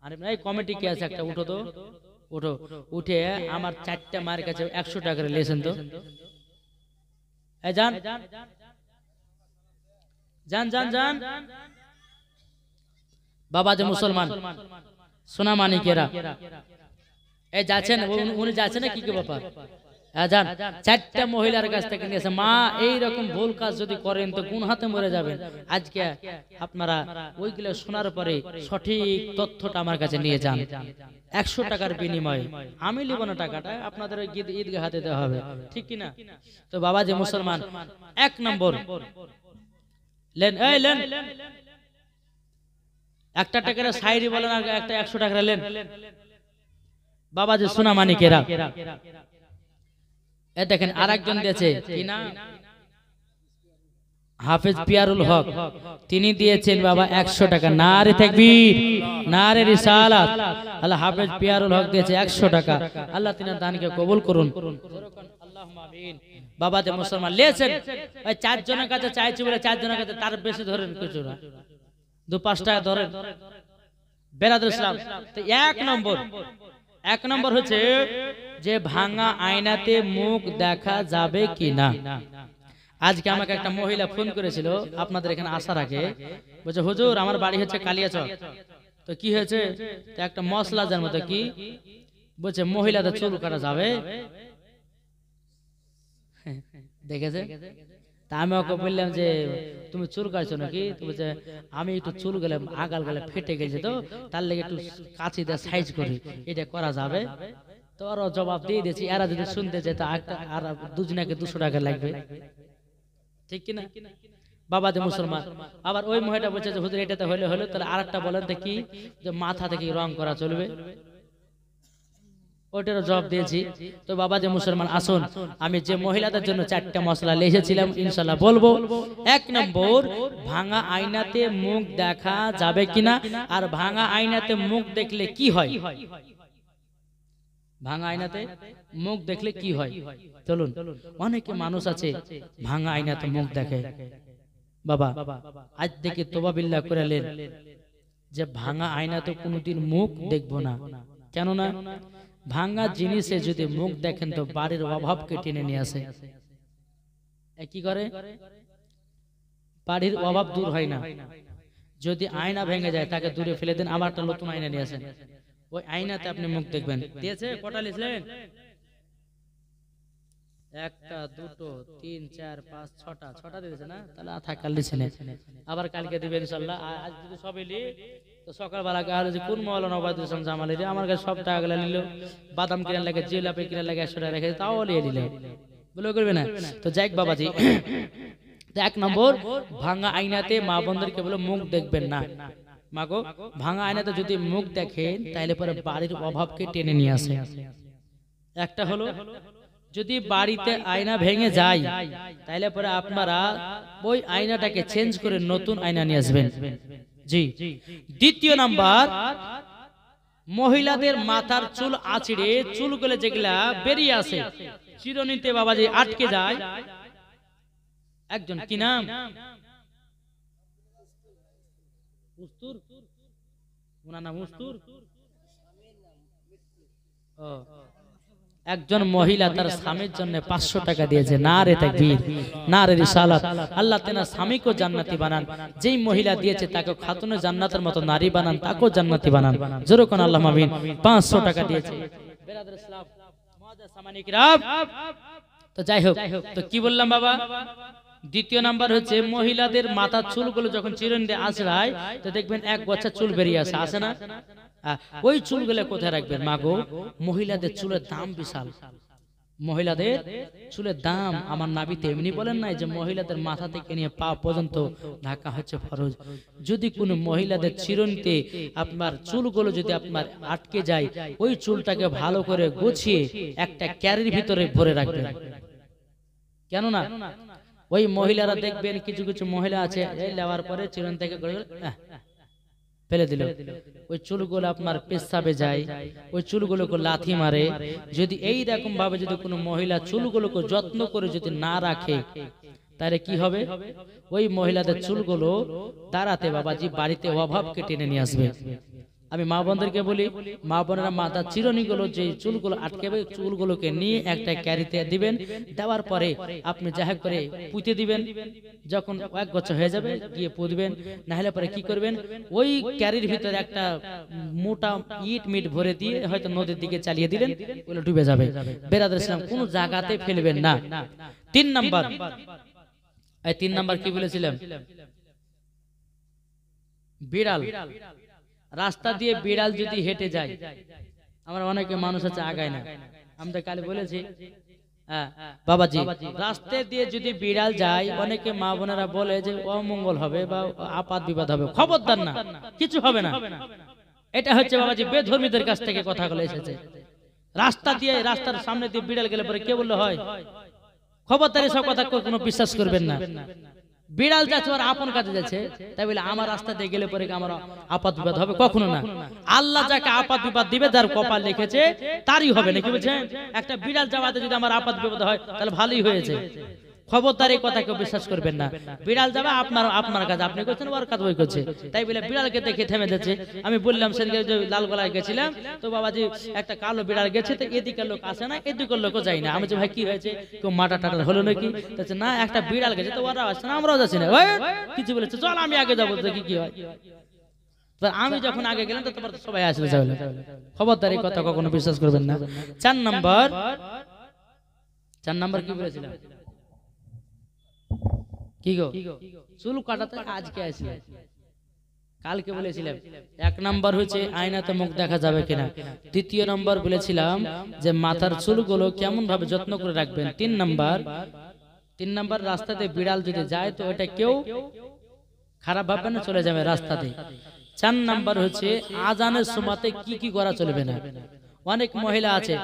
হানিফ নাই, কমিটি কে আছে একটা, উঠো তো, উঠো, উঠে আমার 4টা মায়ের কাছে 100 টাকা করে লেছেন তো। এই যান যান যান যান বাবা যে মুসলমান সোনা মানিকেরা, এই যাচ্ছেন, উনি যাচ্ছেন না, কি কি ব্যাপার? যান, 4টা মহিলার কাছ থেকে নিয়েছে। মা এইরকম ভুল কাজ যদি করেন তো গুণ হাতে মরে যাবেন। আজকে আপনারা ওইগুলো শোনার পরে সঠিক তথ্যটা আমার কাছে নিয়ে যান। 100 টাকার বিনিময়ে আমি লিব না টাকাটা, আপনাদের ওই ঈদগাহ হাতে দেওয়া হবে, ঠিক কিনা? তো বাবা যে মুসলমান, 1 নম্বর লেন, এই লেন, 1 টাকার শায়রি বলেন, আর একটা 100 টাকা লেন। বাবা যে সোনা মানিকেরা, এ দেখেন আরেকজন দিয়েছে কি না, হাফেজ পিয়ারুল হক, তিনি দিয়েছেন বাবা 100 টাকা। নারে তাকবীর, নারে রিসালাত। আল্লাহ হাফেজ পিয়ারুল হক দিয়েছে 100 টাকা। আল্লাহ তিনার দানকে কবুল করুন। আল্লাহুম্মা আমিন। বাবা যে মুসলমান লেছেন, ওই 4 জনের কাছে চাইছি বলে 4 জনের কাছে তার বেশি ধরেন কিছু না, 2-5 টাকা ধরেন। বেরাদুল ইসলাম, তো 1 নম্বর হচ্ছে যে ভাঙা আয়নাতে মুখ দেখা যাবে কিনা। আজকে আমাকে একটা মহিলা ফোন করেছিল আপনাদের এখানে আসার আগে, বলছে হুজুর আমার বাড়ি হচ্ছে কালিয়াচক, তো কি হয়েছে, তো একটা মশলা যার মতো কি বলছে মহিলাদের চুল কাটা যাবে, দেখেছে। তা আমি ওকে বললাম যে তুমি চুল কাটছো নাকি, তো বলছে আমি একটু চুল গেলে আগাল গেলে ফেটে গেছে, তো তার লেগে একটু কাঁচি দিয়ে সাইজ করি, এটা করা যাবে। তো আরো জবাব দিয়ে দিয়েছি, এরা যদি শুনতে যেত আর দুজনাকে 200 টাকা লাগবে, ঠিক কিনা বাবা যে মুসলমান। আবার ওই মহিলা বলছে যে হুজুর এটাতে হলে হলো, তাহলে আরেকটা বলেন তো কি, যে মাথা থেকে রং করা চলবে, ওইটারও জবাব দিয়েছি। তো বাবা যে মুসলমান আসুন, আমি যে মহিলাদের জন্য 4টা মশলা লিখেছিলাম ইনশাআল্লাহ বলবো। 1 নম্বর, ভাঙা আয়নাতে মুখ দেখা যাবে কিনা, আর ভাঙা আয়নাতে মুখ দেখলে কি হয়, ভাঙা আয়নাতে মুখ দেখলে কি হয়। চলুন, অনেকে মানুষ আছে ভাঙা আয়নাতে মুখ দেখে। বাবা আজ থেকে তোবা বিল্লাহ করে নেন যে ভাঙা আয়নাতে কোনোদিন মুখ দেখবো না। কেননা ভাঙা জিনিসে যদি মুখ দেখেন তো বাড়ির অভাবকে টেনে নিয়ে আসে। কি করে, বাড়ির অভাব দূর হয় না। যদি আয়না ভেঙে যায় তাকে দূরে ফেলে দেন, আবার একটা নতুন আয়না নিয়ে আসেন, ওই আয়নাতে আপনি মুখ দেখবেন। দিয়েছে কটা লিখলেন, 1 2 3 4 5 6টা দিয়েছে না, তাহলে থাকাল লিখেন, আবার কালকে দিবেন ইনশাআল্লাহ। আজ যদি সবই লি তো সকালবেলা কালে যে কোন মাওলানা ওবায়দুল ইসলাম জামালি রে আমার কাছে সব টাকা গুলা নিল, বাদাম কিনা লাগে, জিলাপি কিনা লাগে 100 টাকা রেখে তাও নিয়ে নিল, বলে করবে না। তো যাই বাবাজি, 1 নম্বর, ভাঙা আয়নাতে মা বোনদেরকে বলে মুখ দেখবেন না। মাগো ভাঙা আয়নাতে যদি মুখ দেখেন তাহলে পরে বাড়ির অভাবকে টেনে নিয়ে আসে। একটা হলো যদি বাড়িতে আয়না ভেঙে যায় তাহলে পরে আপনারা ওই আয়নাটাকে চেঞ্জ করে নতুন আয়না নিয়ে আসবেন। জি। 2 নাম্বার, মহিলাদের মাথার চুল আঁচড়ে চুলগুলো যেগুলা বেরিয়ে আসে চিরুনিতে বাবাজি আটকে যায়, একজন কি নাম, মুস্তুর, ওনার নাম মুস্তুর। একজন মহিলা তার স্বামীর জন্য 500 টাকা দিয়েছে। নারে তাকবীর, নারে রিসালাত। আল্লাহ তেনার স্বামীকে জান্নাতি বানান, যেই মহিলা দিয়েছে তাকে খাতুনে জান্নাতের মতো নারী বানান, তাকেও জান্নাতি বানান। জোরে কোন আল্লাহুম্মা আমিন। 500 টাকা দিয়েছে। বেরাদর ইসলাম মুআজ্জাজ সামানি কিরাম, তো যাই হোক, তো কি বললাম বাবা, 2 নাম্বার হচ্ছে মহিলাদের মাথার চুলগুলো যখন চিরুনি দিয়ে আঁচড়ায় তো দেখবেন 1 গোছা চুল বেরিয়ে আসে, আসে না? ওই চুলগুলো কোথায় রাখবেন মাগো? মহিলাদের চুলের দাম বিশাল, মহিলাদের চুলের দাম আমার নবী এমনি বলেন নাই যে মহিলাদের মাথা থেকে নিয়ে পা পর্যন্ত ঢাকা হচ্ছে ফরজ। যদি কোনো মহিলাদের চিরুনিতে আপনার চুলগুলো যদি আপনার আটকে যায়, ওই চুলটাকে ভালো করে গুছিয়ে একটা ক্যারির ভিতরে ভরে রাখবেন। কেননা ওই মহিলারা দেখবেন কিছু কিছু মহিলা আছে এই নেওয়ার পরে চিরুনি থেকে ফেলে দিল, ওই চুলগুলো আপনার পেশাবে যায়, ওই চুলগুলোকে লাথি মারে। যদি এই রকম ভাবে যদি কোনো মহিলা চুলগুলোকে যত্ন করে যদি না রাখে তাহলে কি হবে? ওই মহিলাদের চুলগুলো দাঁড়াতে বাবাজি বাড়িতে অভাবকে টেনে নিয়ে আসবে। আমি মা বোনদেরকে বলি, মা বোনেরা মাথার চিরুনিগুলো যে চুলগুলো আটকাবে চুলগুলোকে নিয়ে একটা ক্যারিতে দিবেন, দেওয়ার পরে আপনি যাহা করে পুঁতে দিবেন। যখন 1 বছর হয়ে যাবে গিয়ে পুঁতবেন, না হলে পরে কি করবেন, ওই ক্যারির ভিতরে একটা মোটা ইট মিট ভরে দিয়ে হয়তো নদীর দিকে চালিয়ে দিলেন, ওগুলো ডুবে যাবে। বেরাদর ইসলাম কোনো জায়গাতে ফেলবেন না। 3 নাম্বার, এই 3 নাম্বার কি বলেছিলাম, বিড়াল, রাস্তা দিয়ে বিড়াল যদি হেঁটে যায়, আমরা অনেকে মানুষ আছে আগায় না, আমরা কালে বলেছি বাবাজি রাস্তা দিয়ে যদি বিড়াল যায় অনেকে মা বোনেরা বলে যে অমঙ্গল হবে বা আপাত বিপদ হবে। খবরদার না, কিছু হবে না। এটা হচ্ছে বাবাজি বেধর্মীদের কাছ থেকে কথাগুলো এসেছে। রাস্তা দিয়ে রাস্তার সামনে দিয়ে বিড়াল গেলে পরে কে বললে হয়? খবরদার এসব কথা কোনো বিশ্বাস করবেন না। বিড়াল যাচ্ছে ওর আপন কাজে যাচ্ছে, তাই বলে আমার রাস্তা দিয়ে গেলে পরে আমার আপাত বিপদ হবে, কখনো না। আল্লাহ যাকে আপাত বিপদ দিবে, যার কপাল লিখেছে তারই হবে, নাকি বলছেন? একটা বিড়াল যাওয়াতে যদি আমার আপাত বিপদ হয় তাহলে ভালোই হয়েছে। খবরদার এই কথা কেউ বিশ্বাস করবেন না। বিড়াল যাবে আপনার কাজ আপনি করছেন, ওর কাজ ওই করছে, তাই বলে বিড়ালকে দেখে থেমে যাচ্ছে। আমি বললাম সেদিকে যে লালগোলায় গেছিলাম, তো বাবাজি একটা কালো বিড়াল গেছে, তো এদিকের লোক আসে না, এদিকের লোকও যায় না। আমি যে ভাই কি হয়েছে, কেউ মাটা টাটা হলো নাকি? না, একটা বিড়াল গেছে, তো ওরা আসছে না, আমরাও যাচ্ছি না। কিছু বলেছে, চল আমি আগে যাবো, দেখি কি হয়। আমি যখন আগে গেলাম তো তোমার সবাই আসলে যাবে। খবরদার এই কথা কখনো বিশ্বাস করবেন না। 4 নাম্বার কি বলেছিলাম? কি গো, চুল কাটাতে আজকে আসি, কালকে বলেছিলাম। 1 নাম্বার হচ্ছে আয়নাতে মুখ দেখা যাবে কিনা। 2 নাম্বার বলেছিলাম যে মাথার চুলগুলো কেমন ভাবে যত্ন করে রাখবেন। 3 নাম্বার রাস্তাতে বিড়াল যদি যায় তো এটা কেউ খারাপ ভাবে না, চলে যাবে রাস্তাতে। 4 নাম্বার হচ্ছে আজানের সময়তে কি কি করা চলবে না। অনেক মহিলা আছে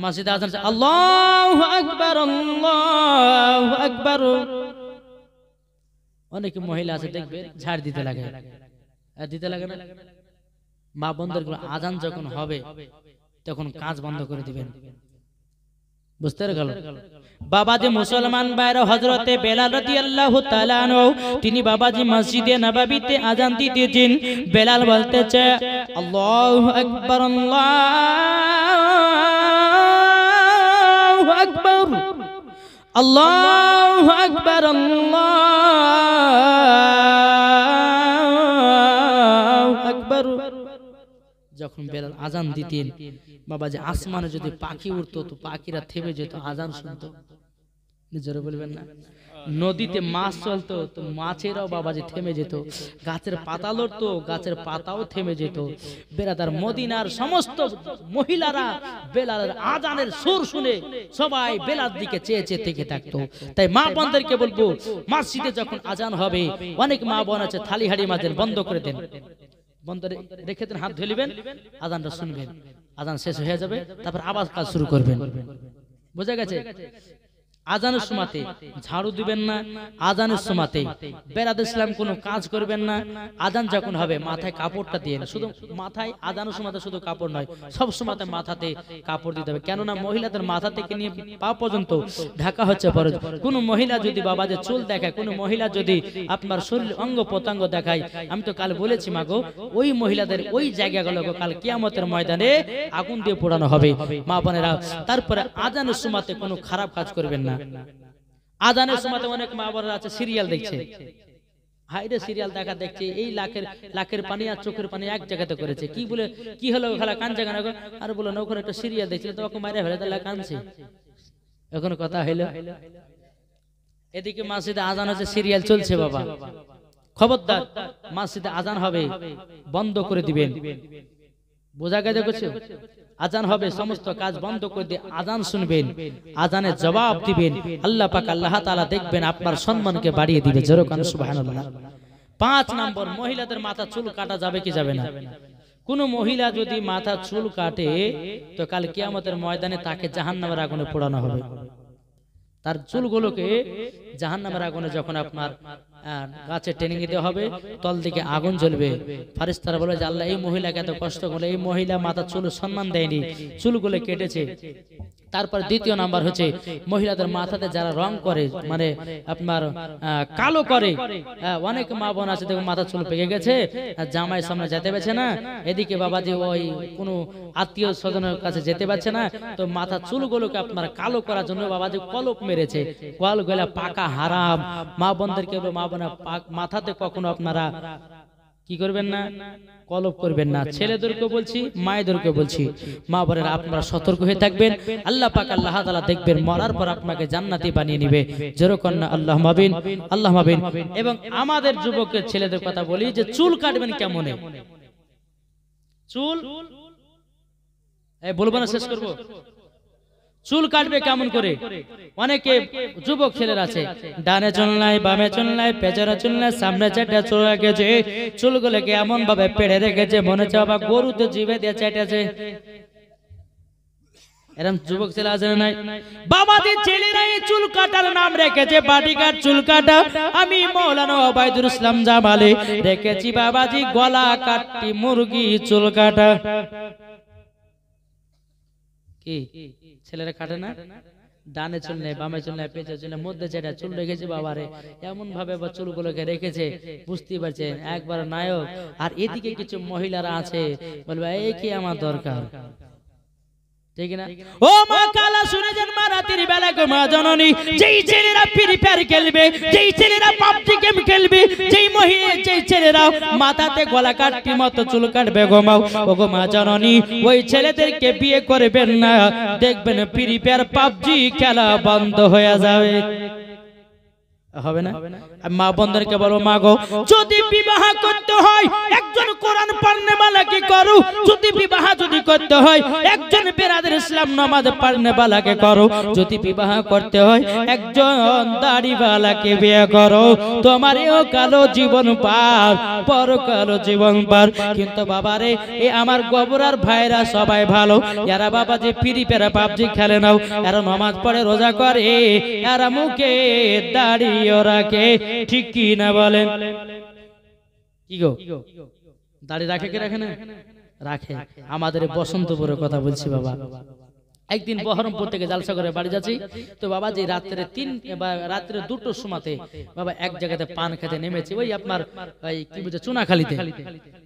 মসজিদে আজান, আল্লাহু আকবার আল্লাহু আকবার, অনেক মহিলা আছে দেখবে ঝাড় দিতে লাগে না। মা বোনদের আজান যখন হবে তখন কাজ বন্ধ করে দিবেন, বুঝতে গেল? বাবাজি মুসলমান ভাইরা, হযরতে বেলাল রাদিয়াল্লাহু তাআলা আনহু তিনি বাবাজি মসজিদে নববীতে আজান দিতেছেন। বেলাল বলতেছে আল্লাহু আকবার আল্লাহু আকবার আল্লাহু আকবার আল্লাহু আকবার। যখন বেলাল আজান দিতেন বাবাজি আসমানে যদি পাখি উড়তো তো পাখিরা থেমে যেত, আজান শুনতো। নিজেরা বলবেন না? নদীতে মাছ চলতো তো মাছেরাও বাবাজি থেমে যেত, গাছের পাতা লড়তো গাছের পাতাও থেমে যেত। বেরাদার মদিনার সমস্ত মহিলারা বেলালের আজানের সুর শুনে সবাই বেলাল দিকে চেয়ে চেয়ে থেকে থাকতো। তাই মা বোনদেরকে বলবো, মসজিদে যখন আজান হবে, অনেক মা বোন আছে থালি হাড়ি মাজেন, বন্ধ করে দেন, বন্ধ রেখে দেন, হাত ধুলিবেন, আজানটা শুনবেন। আজান শেষ হয়ে যাবে, তারপর আবার কাজ শুরু করবেন। বুঝা গেছে? আজানের সময়তে ঝাড়ু দিবেন না, আজানের সময়তে বেরাদ ইসলাম কোনো কাজ করবেন না। আজান যখন হবে মাথায় কাপড়টা দিয়ে, শুধু মাথায় আজানের সময়তে শুধু কাপড় নয়, সব সময়তে মাথাতে কাপড় দিতে হবে। কেননা মহিলাদের মাথা থেকে নিয়ে পা পর্যন্ত ঢাকা হচ্ছে ফরজ। কোনো মহিলা যদি বাবাদের চুল দেখায়, কোনো মহিলা যদি আপনার শরীর অঙ্গ প্রত্যঙ্গ দেখায়, আমি তো কাল বলেছি মাগো, ওই মহিলাদের ওই জায়গাগুলোকে কাল কিয়ামতের ময়দানে আগুন দিয়ে পোড়ানো হবে। মা বোনেরা, তারপরে আজানের সময়তে কোনো খারাপ কাজ করবেন না। আজানের সময় অনেক মা বোনেরা আছে সিরিয়াল দেখছে, হাইরে সিরিয়াল দেখা দেখছে, এই লাখের পানি আর চোখের পানি এক জায়গাতে করেছে। কি বলে কি হলো খালা কান জায়গা না, আর বলো না ওখানে একটা সিরিয়াল দেখছিল তো ওকে মারে ফেলে তাহলে কানছে। এখন কথা হইলো এদিকে মসজিদে আজান হচ্ছে, সিরিয়াল চলছে। বাবা খবরদার, মসজিদে আজান হবে বন্ধ করে দিবেন। বোঝা গেছে? দেখছো আজান হবে, সমস্ত কাজ বন্ধ করে দিয়ে আজান শুনবেন, আজানের জবাব দিবেন। আল্লাহ পাক আল্লাহ তাআলা দেখবেন আপনার সম্মানকে বাড়িয়ে দিবে। জোরে কান সুবহানাল্লাহ। 5 নম্বর, মহিলাদের মাথা চুল কাটা যাবে কি যাবে না? কোন মহিলা যদি মাথা চুল কাটে তো কাল কিয়ামতের ময়দানে তাকে জাহান্নামের আগুনে পোড়ানো হবে। তার চুলগুলোকে জাহান্নামের আগুনে যখন আপনার গাছে টেনে নিতে হবে, তল দিকে আগুন জ্বলবে। ফারেশতারা বলে যে আল্লাহ এই মহিলাকে এত কষ্ট করলে, এই মহিলা মাথা চুল সম্মান দেয়নি, চুলগুলো কেটেছে। তারপর 2 নাম্বার হচ্ছে মহিলাদের মাথাতে যারা রং করে, মানে আপনার কালো করে। অনেক মা বোন আছে দেখো মাথা চুল পেকে গেছে, জামাই সামনে যেতে পারছে না, এদিকে বাবাজি ওই কোনো আত্মীয় স্বজনের কাছে যেতে পারছে না, তো মাথা চুলগুলোকে আপনার কালো করার জন্য বাবাজি কলপ মেরেছে। কল গলা পাকা হারাম। মা বোনদেরকে মা বোনা মাথাতে কখনো আপনারা কি করবেন না, কলপ করবেন না। ছেলেদেরকে বলছি, মায়েদেরকে বলছি, মা বোনেরা আপনারা সতর্ক হয়ে থাকবেন। আল্লাহ পাক আল্লাহ তাআলা দেখবেন মরার পর আপনাকে জান্নাতি বানিয়ে নেবে। যেরকম না আল্লাহুম্মা আমিন, আল্লাহুম্মা আমিন। এবং আমাদের যুবকের ছেলেদের কথা বলি যে চুল কাটবেন কেমনে? চুল বলবো না, শেষ করবো। চুল কাটবে কেমন করে? অনেকে যুবক ছেলেরা আছে ডানে চুল নাই, বামে চুল নাই, পেছনে চুল নাই, সামনে চারটা চুল রেখেছে, চুলগুলোকে এমন ভাবে পেড়ে রেখেছে মনে হচ্ছে বাবা গরু তো জিভে দিয়ে চেটেছে। এরকম যুবক ছেলে আছে না নাই? বাবাদের ছেলেরা এই চুল কাটার নাম রেখেছে বাটিকার চুল কাটা। আমি মাওলানা ওবায়দুল ইসলাম জামালে রেখেছি বাবাজি গলা কাটি মুরগি চুল কাটা। কি ছেলেরা কাটে না? ডানে চুল নেই, বামে চুল নেই, পেছনে চুল নেই, মধ্যে যেটা চুল রেখেছে বাবারে এমন ভাবে চুলগুলোকে রেখেছে বুঝতে পারছেন একবার নায়ক। আর এদিকে কিছু মহিলারা আছে বলবে এই কি আমার দরকার, ঠিক না? ও মা কালা শুনে যান মা রাতের বেলা গো মা জননী, যেই ছেলেরা ফ্রি ফায়ার খেলবে, যেই ছেলেরা পাবজি গেম খেলবে, যেই মহিলা যেই ছেলেরা মাথাতে গলা কাটটি মতো চুল কাটবে গো মা, ও গো মা জননী ওই ছেলেদেরকে বিয়ে করবেন না, দেখবেন ফ্রি ফায়ার পাবজি খেলা বন্ধ হয়ে যাবে। হবে না? মা বন্ধুদেরকে বলো মা গো যদি বিবাহ করতে হয় একজন কোরআন পড়নে वालाকে করো, যদি বিবাহ যদি করতে হয় একজন বেরাদের ইসলাম নামাজ পড়নে वालाকে করো, যদি বিবাহ করতে হয় একজন দাড়িওয়ালাকে বিয়ে করো, তোমার এও কালো জীবন পার পরকালো জীবন পার। কিন্তু বাবারে এই আমার গোবরার ভাইরা সবাই ভালো, এরা বাবা যে ফ্রি ফায়ার পাবজি খেলে নাও, এরা নামাজ পড়ে রোজা করে, এরা মুখে দাড়ি রাখে, ঠিক কি না বলেন? কি গো দাড়ি রাখে কি রাখে না? রাখে। আমাদের বসন্তপুরের কথা বলছি বাবা। একদিন বহরমপুর থেকে জালসা করে বাড়ি যাচ্ছি, তো বাবা যে রাত্রে 2টোর সময়তে বাবা এক জায়গাতে পান খেতে নেমেছি, ওই আপনার কি বলছে চুনাখালীতে।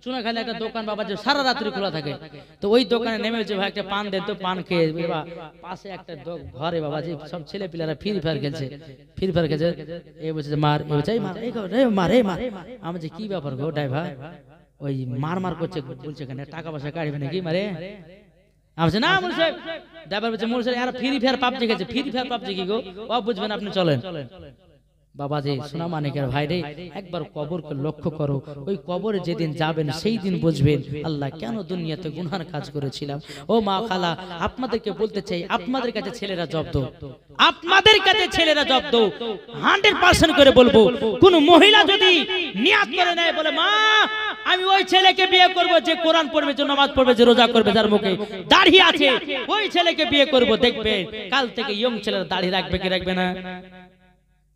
চুনাখালী একটা দোকান বাবা যে সারা রাত্রি খোলা থাকে, তো ওই দোকানে নেমেছে ভাই একটা পান দেন, তো পান খেয়ে পাশে একটা ঘরে বাবা যে সব ছেলে পিলারা ফ্রি ফায়ার খেলছে, এ বলছে মার, এ বলছে মার আমি যে কি ব্যাপার গো ড্রাইভার, ওই মার করছে, বলছে কেন টাকা পয়সা কাটবে নাকি মারে? আমি না বলছে ড্রাইভার বলছে মোর আর ফ্রি ফায়ার পাবজি খেলছে, ফ্রি ফায়ার পাবজি কি গো ও বুঝবেন আপনি চলেন। বাবা যে সোনা মানিকের ভাই রে একবার কবরকে লক্ষ্য করো, ওই কবরে যেদিন যাবেন সেই দিন বুঝবেন আল্লাহ কেন দুনিয়াতে গুনার কাজ করেছিলাম। ও মা খালা আপনাদেরকে বলতে চাই, আপনাদের কাছে ছেলেরা জব্দ, আপনাদের কাছে ছেলেরা জব্দ 100% করে বলবো। কোন মহিলা যদি নিয়াত করে নেয় বলে মা আমি ওই ছেলেকে বিয়ে করব যে কোরআন পড়বে, যে নামাজ পড়বে, যে রোজা করবে, যার মুখে দাড়ি আছে ওই ছেলেকে বিয়ে করব, দেখবে কাল থেকে ইয়ং ছেলেরা দাড়ি রাখবে কি রাখবে না?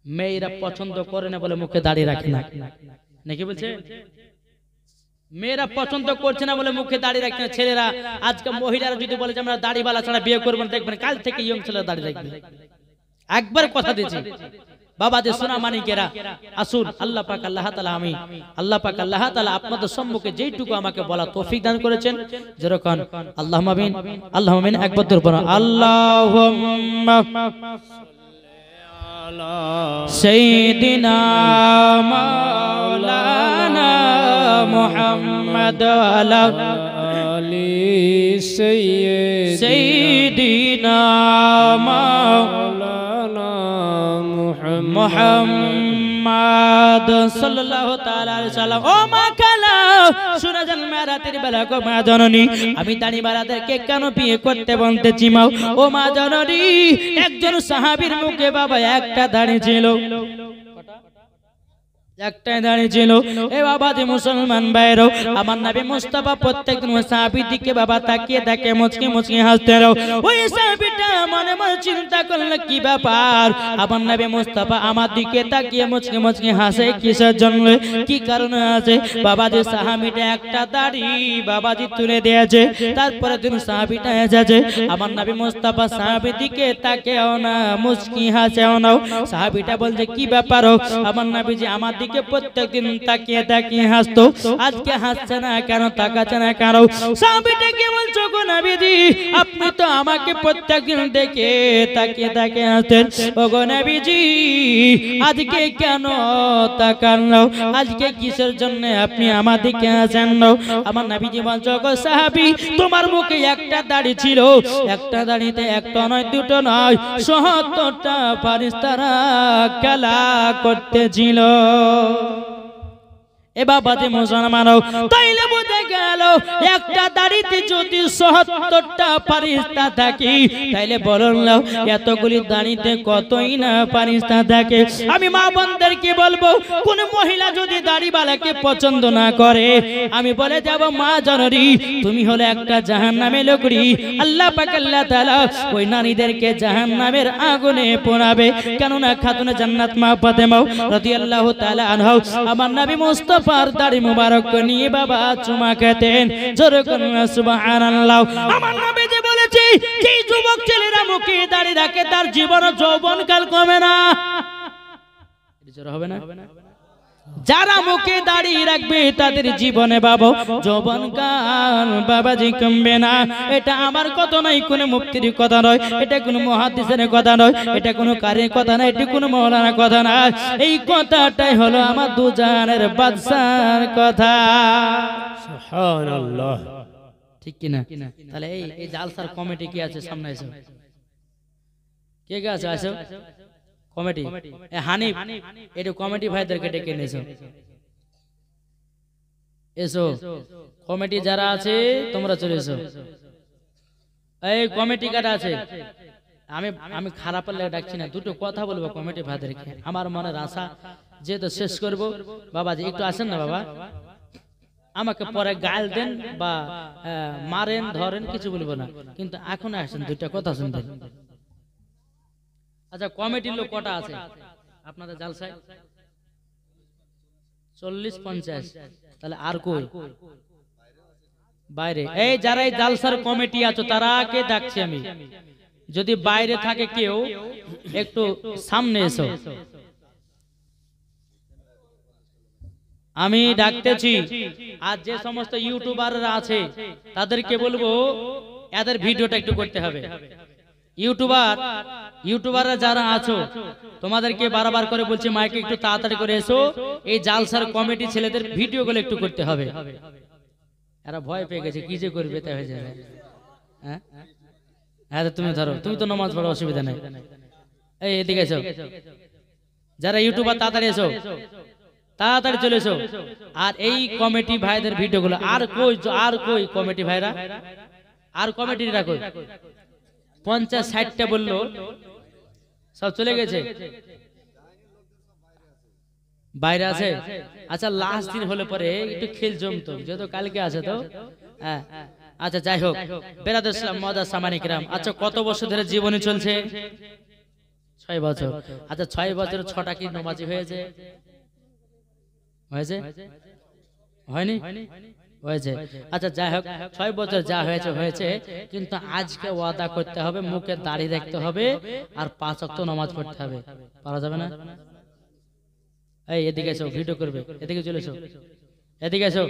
মেয়েরা পছন্দ করে না বলে মুখে দাড়ি রাখে না, নাকি বলছে? মেয়েরা পছন্দ করছে না বলে মুখে দাড়ি রাখে না। ছেলেরা আজকে মহিলারা যদি বলে যে আমরা দাড়িওয়ালা ছাড়া বিয়ে করব না, দেখবেন কাল থেকে ইয়ং ছেলেরা দাড়ি রাখবে। একবার কথা দিয়েছি বাবা যে সোনা মানিকেরা আসুন, আল্লাহ পাক আল্লাহ তাআলা আপনাদের সম্মুখে যেইটুকু আমাকে বলা তৌফিক দান করেছেন, যেরকম আল্লাহুম্মা আমিন একবার দরবার আল্লাহুম্মা সাইয়্যিদিনা মাওলানা মুহাম্মদ আলা আলি সাইয়্যিদিনা মাওলানা মুহাম্মদ সাল্লাল্লাহু তাআলা আলাইহি সাল্লাম। ও মা কালা শুনে যান মা রাতের বেলা গো মা জননী, আমি দাড়িওয়ালাদেরকে কেন বিয়ে করতে বলতেছি মা? ও মা জননী একজন সাহাবীর মুখে বাবা একটা দাড়ি ছিল, একটাই দাঁড়িয়ে ছিল। এ বাবা যে মুসলমান ভাইরো আমার নবী মুস্তাফা প্রত্যেকদিন ওই সাহাবীর দিকে বাবা তাকিয়ে দেখে মুচকি মুচকি হাসতে রও। ওই সাহাবীটা মনে মনে চিন্তা করলো কি ব্যাপার, আমার নবী মুস্তাফা আমার দিকে তাকিয়ে মুচকি মুচকি হাসে কিসের জন্য, কি কারণে আছে? বাবা যে সাহাবীটা একটা দাড়ি বাবাজি তুলে দিয়েছে, তারপরে দিন সাহাবীটা এসেছে, আমার নবী মুস্তাফা সাহাবীর দিকে তাকিয়েও না মুচকি হাসেও না। সাহাবীটা বলছে কি ব্যাপার? আমার নবীজি আমার দিকে প্রত্যেকদিন তাকিয়ে তাকিয়ে হাসতো, আজকে হাসছে না কেন, তাকাচ্ছে না কেন? সাহাবীটা কি বলছো গো নবীজি, আপনি তো আমাকে প্রত্যেকদিন দেখে তাকিয়ে তাকিয়ে হাসতেন, ও গো নবীজি আজকে কেন তাকান না? আজকে কিসের জন্য আপনি আমার দিকে হাসেন না? আমার নবীজি বলছো গো সাহাবী তোমার মুখে একটা দাড়ি ছিল, একটা দাড়িতে একটা নয় দুটো নয় ৭০টা ফারিস্তারা খেলা করতেছিল। এ বাবা যে মুসলমান তাইলে বোঝা গেল একটা দাড়িতে যদি ৭০টা ফারিস্তা থাকে তাইলে বলুন না এতগুলি দাড়িতে কতই না ফারিস্তা থাকে। আমি মা বোনদেরকে বলবো কোন মহিলা যদি দাড়িওয়ালাকে পছন্দ না করে আমি বলে যাব মা জননী তুমি হলো একটা জাহান্নামের লোকড়ি। আল্লাহ পাক আল্লাহ তাআলা ওই নারীদেরকে জাহান্নামের আগুনে পোড়াবে। কেননা খাতুনে জান্নাত মা ফাতেমা রাদিয়াল্লাহু তাআলা আনহা আমার নবী মুস্তাফার দাড়ি মুবারক নিয়ে বাবা চুমা খেতেন। জোরে করুন সুবহানাল্লাহ। আমার নবী যে বলেছে যে যুবক ছেলেরা মুখে দাড়ি রাখে তার জীবন যৌবনকাল কমে না। জোরে হবে না? যারা মুখে দাড়ি রাখবে তাদের জীবনে বাবা যৌবনকাল বাবাজি কমবে না। এটা আমার কথা নয়, কোনো মুফতির কথা নয়, এটা কোনো মুহাদ্দিসের কথা নয়, এটা কোনো কারীর কথা নয়, এটা কোনো মাওলানার কথা না। এই কথাটাই হলো আমার দুজানের বাদশার কথা। সুবহানাল্লাহ, ঠিক কি না? তাহলে এই জালসার কমিটি কি আছে সামনে এসো, কে কে আছে? আসো কমিটি, হানিফ একটু কমিটি ভাইদেরকে ডেকে নিয়েছো। এসো কমিটি যারা আছে তোমরা চলে এসো। এই কমিটি কাটা আছে, আমি খারাপ লাগলে ডাকছি না, দুটো কথা বলবো কমিটি ভাইদেরকে। আমার মনের আশা যেহেতু শেষ করব বাবাজি একটু আসেন না বাবা, আমাকে পরে গাল দেন বা মারেন ধরেন কিছু বলবো না, কিন্তু এখন আসেন দুইটা কথা শুনবেন। আচ্ছা কমিটির লোক কটা আছে আপনাদের জালসায়? 40-50। তাহলে আর কই বাইরে? এই যারা এই জালসার কমিটি আছো তারাকে ডাকছি আমি, যদি বাইরে থাকে কেউ একটু সামনে এসো। আমি ডাকতেছি। আর যে সমস্ত ইউটিউবাররা আছে তাদেরকে বলবো এদের ভিডিওটা একটু করতে হবে। ইউটিউবাররা যারা আছো তোমাদেরকে বারবার করে বলছি মাইকে একটু তাড়াতাড়ি করে এসো, এই জালসার কমিটি ছেলেদের ভিডিওগুলো একটু করতে হবে। এরা ভয় পেয়ে গেছে কি যে করবে তাই হয়ে যাবে। হ্যাঁ হ্যাঁ তুমি ধরো, তুমি তো নামাজ পড়ো অসুবিধা নেই। এই এদিকে এসো, যারা ইউটিউবার তাড়াতাড়ি এসো, তাড়াতাড়ি চলে এসো। আর এই কমিটি ভাইদের ভিডিওগুলো আর কই কমিটি ভাইরা, আর কমিটিরা কই? 50-60টা বললো, সব চলে গেছে, বাইরে আছে। আচ্ছা লাস্ট দিন হলে পরে একটু খেল জমতো, যেহেতু কালকে আছে তো। হ্যাঁ আচ্ছা যাই হোক, বেরাদর ইসলাম মুআজ্জাজ সামানী কিরাম, আচ্ছা কত বছর ধরে জীবনী চলছে? 6 বছর। আচ্ছা 6 বছর 6টা কি নামাজি হয়েছে? হয়েছে? হয়নি? হয়েছে। আচ্ছা যাই হোক 6 বছর যা হয়েছে হয়েছে, কিন্তু আজকে ওয়াদা করতে হবে মুখে দাড়ি রাখতে হবে আর 5 ওয়াক্ত নামাজ পড়তে হবে। পারা যাবে না? এই এদিকে এসো, ভিডিও করবে, এদিকে চলে এসো, এদিকে এসো।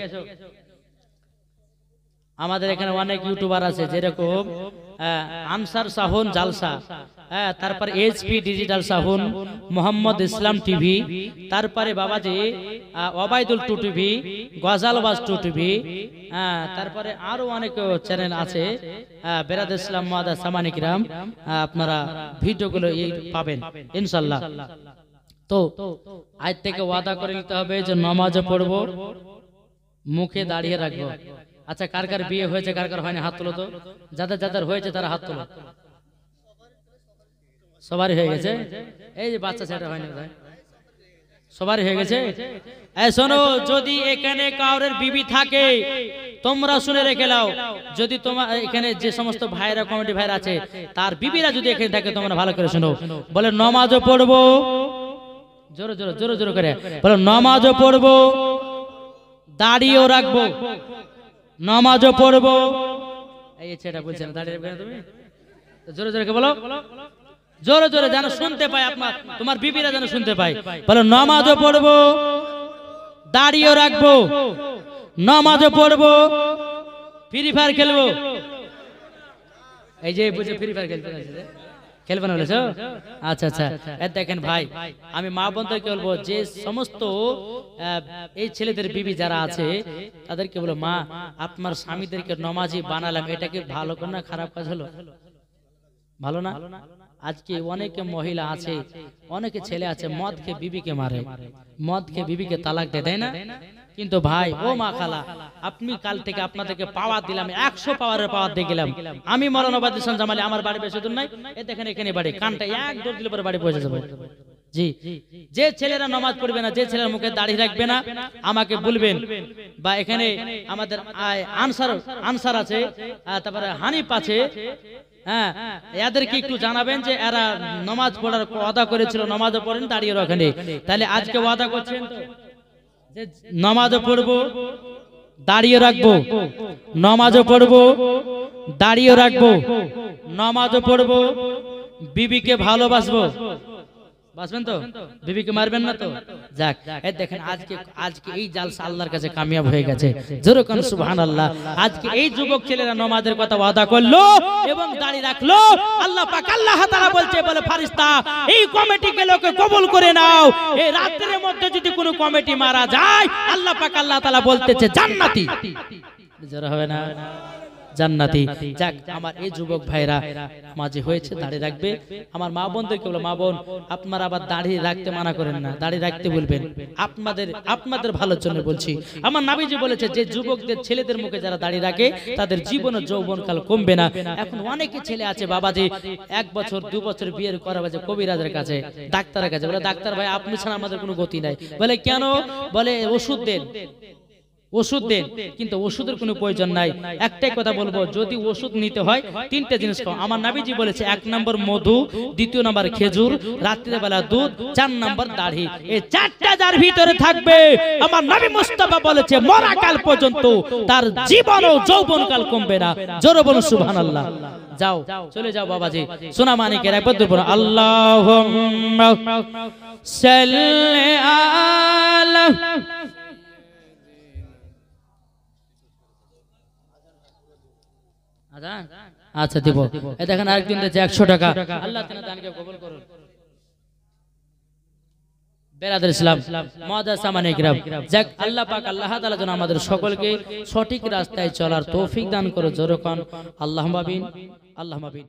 আমাদের এখানে অনেক ইউটিউবার আছে, যেরকম আনসার সাহুন জালসা, তারপর এইচপি ডিজিটাল সাহুন, মোহাম্মদ ইসলাম টিভি, তারপরে বাবাজি ওবায়দুল 2 টিভি, গজালবাজ 2 টিভি, তারপরে আরো অনেক চ্যানেল আছে। বেরাদর ইসলাম মুআজ্জাজ সামানী কিরাম, আপনারা ভিডিওগুলো পাবেন ইনশাআল্লাহ। তো আজ থেকে ওয়াদা করে নিতে হবে যে নামাজ পড়বো, মুখে দাঁড়িয়ে রাখবো। আচ্ছা কার কার বিয়ে হয়েছে, কার কার হয়নি হাত তোলো তো। যাদের যাদের হয়েছে তারা হাত তোলো। সবারই হয়ে গেছে? এই যে বাচ্চা ছেলেটা হয়নি, সবারই হয়ে গেছে। এই শোনো, যদি এখানে কাউরের বিবি থাকে তোমরা শুনে রেখে নাও, যদি তোমার এখানে যে সমস্ত ভাইরা কমিটি ভাইরা আছে তার বিবিরা যদি এখানে থাকে তোমরা ভালো করে শোনো। বলে নামাজও পড়বো, জোরে জোরে জোরে জোরে করে বলো, নামাজও পড়বো, দাড়িও রাখবো, নামাজও পড়বো। এই ছেলেটা বলছে না দাঁড়িয়ে রাখবে তুমি, জোরে জোরে বলো, জোরে জোরে যেন শুনতে পাই, আপনার তোমার বিবিরা যেন শুনতে পাই। বলো নামাজও পড়বো, দাড়িও রাখবো, নামাজও পড়বো, ফ্রি ফায়ার খেলবো। এই যে বুঝে ফ্রি ফায়ার খেলতে খেলবে না বলেছো? আচ্ছা আচ্ছা দেখেন ভাই, আমি মা বোনদেরকে বলবো যে সমস্ত এই ছেলেদের বিবি যারা আছে তাদেরকে বলো, মা আপনার স্বামীদেরকে নামাজি বানালাম, এটা কি ভালো না খারাপ কাজ হলো? ভালো না? আজকে অনেকে মহিলা আছে, অনেকে ছেলে আছে মদ খেয়ে বিবিকে মারে, মদ খেয়ে বিবিকে তালাক দেয় না। কিন্তু ভাই ও মা খালা, আপনি কাল থেকে আপনাদেরকে পাওয়ার দিলাম, 100 পাওয়ারের পাওয়ার দিয়ে গেলাম। আমি মৌলানা ওবায়দুল ইসলাম জামালি, আমার বাড়ি বেশি দূর নাই, এ দেখেন এখানে বাড়ি, কানটা এক দৌড় দিলে পরে বাড়ি পৌঁছে যাবে। জি, যে ছেলেরা নামাজ পড়বে না, যে ছেলের মুখে দাড়ি রাখবে না, আমাকে বলবেন। বা এখানে আমাদের আনসার আছে, তারপরে হানিফ আছে, হ্যাঁ, এদেরকে একটু জানাবেন যে এরা নামাজ পড়ার ওয়াদা করেছিল, নামাজও পড়েন, দাঁড়িয়ে রাখেন। তাহলে আজকে ওয়াদা করছেন তো যে নামাজও পড়বো, দাঁড়িয়ে রাখবো, নামাজও পড়বো, দাঁড়িয়ে রাখবো, নামাজও পড়বো, বিবিকে ভালোবাসবো, বাসবেন তো, বিবিকে মারবেন না তো। যাক, এই দেখেন আজকে এই জালসা আল্লাহর কাছে কামিয়াব হয়ে গেছে, জোরে কোন সুবহানাল্লাহ। আজকে এই যুবক ছেলেরা নামাজের কথা ওয়াদা করলো এবং দাঁড়িয়ে রাখলো। আল্লাহ পাক আল্লাহ তাআলা বলছে, বলে ফেরেশতা এই কমিটিকে লোকে কবুল করে নাও। এই রাতের মধ্যে যদি কোনো কমিটি মারা যায়, আল্লাহ পাক আল্লাহ তাআলা বলতেছে জান্নাতি, জোরে হবে না জান্নাতি। যাক, আমার এই যুবক ভাইরা মাঝে হয়েছে, দাঁড়িয়ে রাখবে। আমার মা বোনদেরকে বলো, মা বোন আপনারা আবার দাঁড়িয়ে রাখতে মানা করেন না, দাঁড়িয়ে রাখতে বলবেন, আপনাদের ভালোর জন্য বলছি। আমার নবীজি বলেছে যে যুবকদের ছেলেদের মুখে যারা দাঁড়িয়ে রাখে তাদের জীবন ও যৌবনকাল কমবে না। এখন অনেকে ছেলে আছে বাবাজি 1 বছর 2 বছর বিয়ের করা বাজে কবিরাজের কাছে, ডাক্তারের কাছে, বলে ডাক্তার ভাই আপনি ছাড়া আমাদের কোনো গতি নাই। বলে কেন? বলে ওষুধ দেন, ওষুধ দেন। কিন্তু ওষুধের কোনো প্রয়োজন নাই। একটাই কথা বলবো, যদি ওষুধ নিতে হয় 3টে জিনিস খাও। আমার নবীজি বলেছে 1 নম্বর মধু, 2 নম্বর খেজুর, রাত্রে বেলা দুধ, 4 নম্বর দাড়ি। এই 4টা যার ভিতরে থাকবে, আমার নবী মুস্তাফা বলেছে মরাকাল পর্যন্ত তার জীবন ও যৌবনকাল কমবে না। জোরে বলুন সুবহানাল্লাহ। যাও, চলে যাও বাবাজি, সোনা মানিকের একবার বলুন আল্লাহুম্মা সাল্লি আলা। আচ্ছা দিব, এই দেখেন আরেকদিন দিয়েছে 100 টাকা। আল্লাহ তাআলা দানকে কবুল করুন। বেরাদার ইসলাম মুআদ্দাস সামানে কিরাম, যাক আল্লাহ পাক আল্লাহ তাআলা যেন আমাদের সকলকে সঠিক রাস্তায় চলার তৌফিক দান করো। জোরে কোন আল্লাহুম্মা আমিন, আল্লাহুম্মা আমিন।